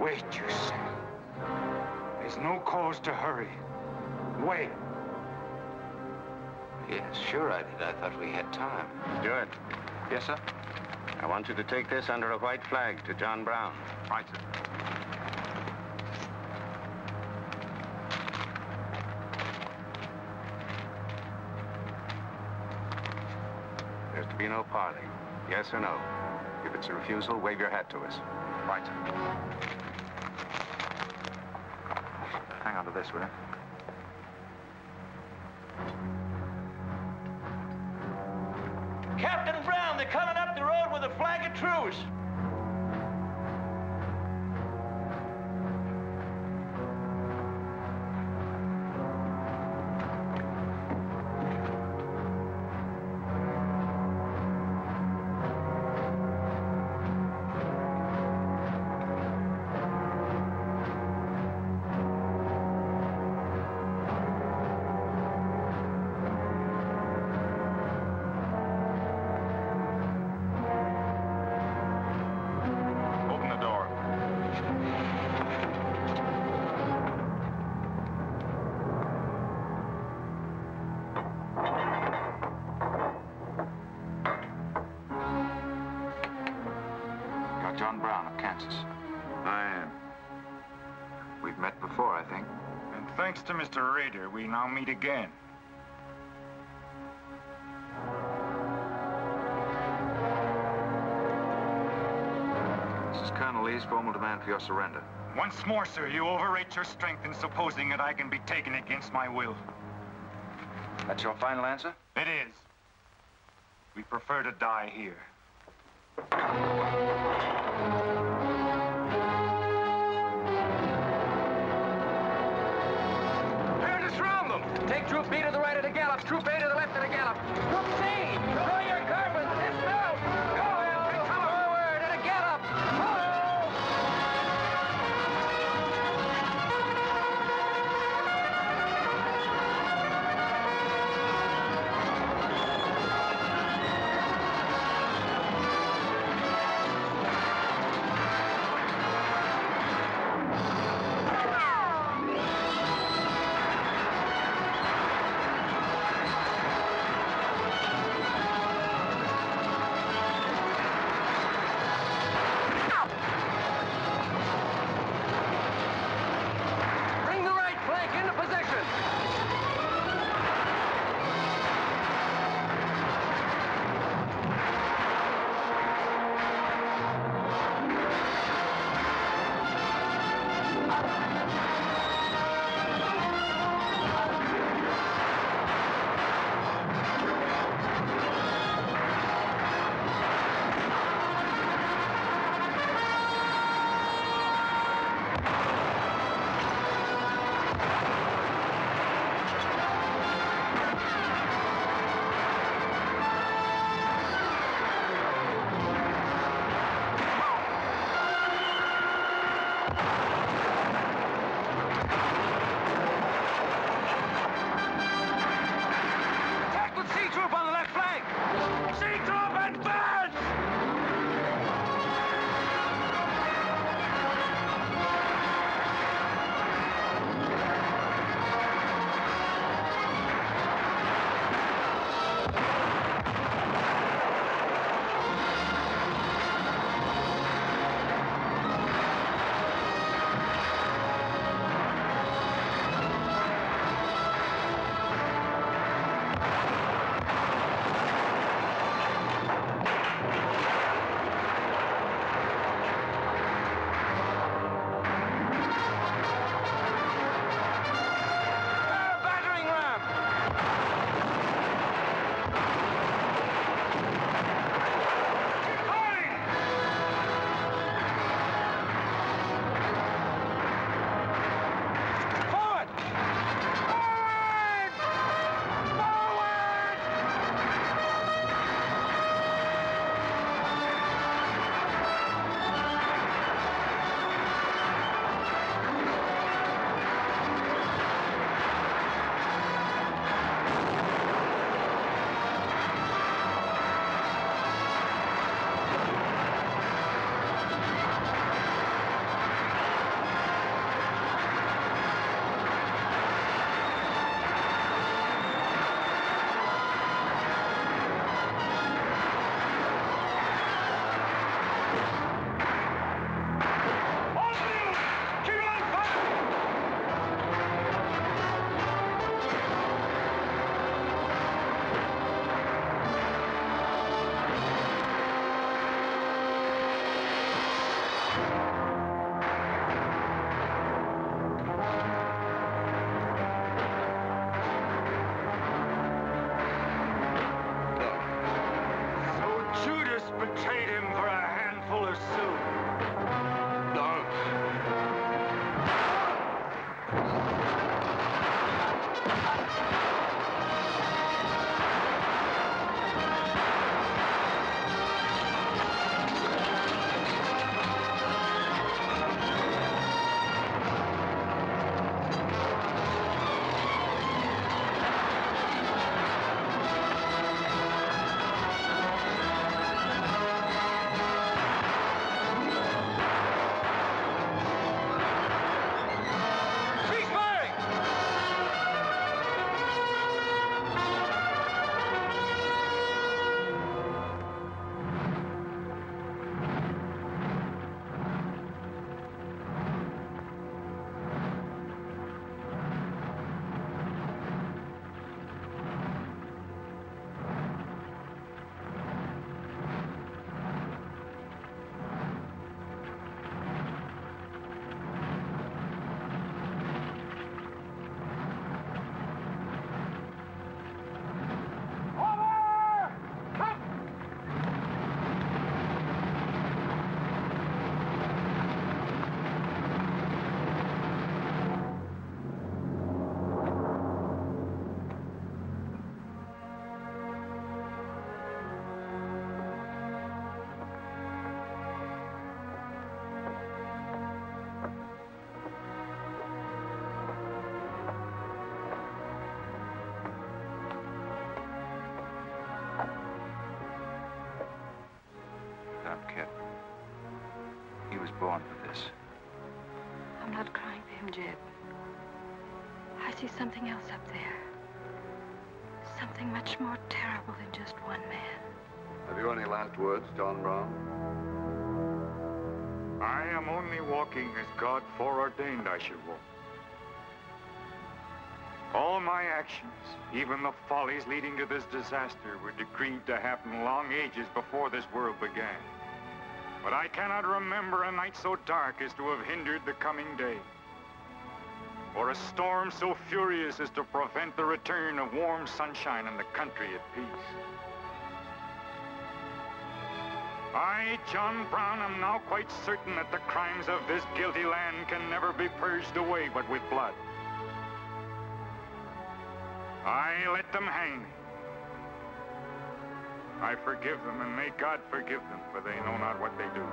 Wait, you say. There's no cause to hurry. Wait. Yes, sure I did. I thought we had time. Stuart. Yes, sir? I want you to take this under a white flag to John Brown. Right, sir. There's to be no parley. Yes or no? If it's a refusal, wave your hat to us. Right, sir. Hang on to this, will you? Captain Brown, they're coming up the road with a flag of truce. Francis? I am. We've met before, I think. And thanks to Mr. Raider, we now meet again. This is Colonel Lee's formal demand for your surrender. Once more, sir, you overrate your strength in supposing that I can be taken against my will. That's your final answer? It is. We prefer to die here. Prepare to surround them. Take Troop B to the right of the gallop. Troop A to the left of the gallop. Troop C, draw your carbines. Dismount. Go. Forward at a gallop. born for this. I'm not crying for him, Jeb. I see something else up there. Something much more terrible than just one man. Have you any last words, John Brown? I am only walking as God foreordained I should walk. All my actions, even the follies leading to this disaster, were decreed to happen long ages before this world began. But I cannot remember a night so dark as to have hindered the coming day, or a storm so furious as to prevent the return of warm sunshine and the country at peace. I, John Brown, am now quite certain that the crimes of this guilty land can never be purged away but with blood. I let them hang me. I forgive them, and may God forgive them, for they know not what they do.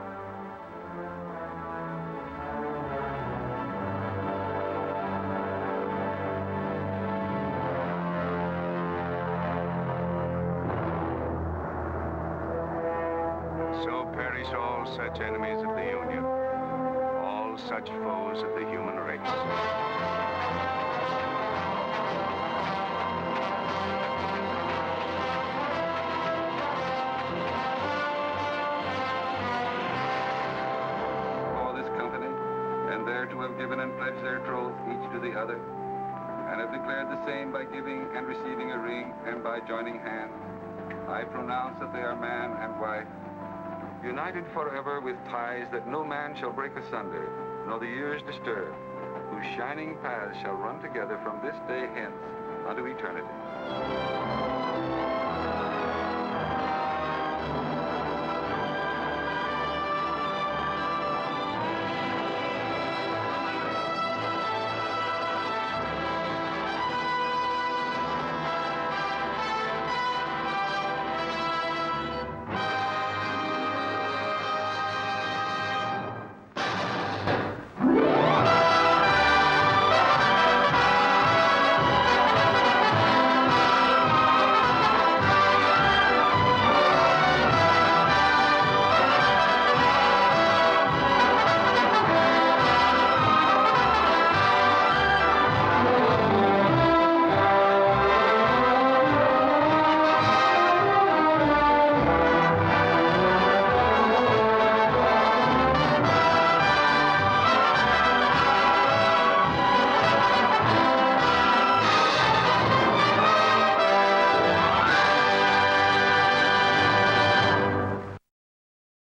So perish all such enemies of the Union, all such foes of the human race. To have given and pledged their troth each to the other, and have declared the same by giving and receiving a ring and by joining hands, I pronounce that they are man and wife, united forever with ties that no man shall break asunder, nor the years disturb, whose shining paths shall run together from this day hence unto eternity.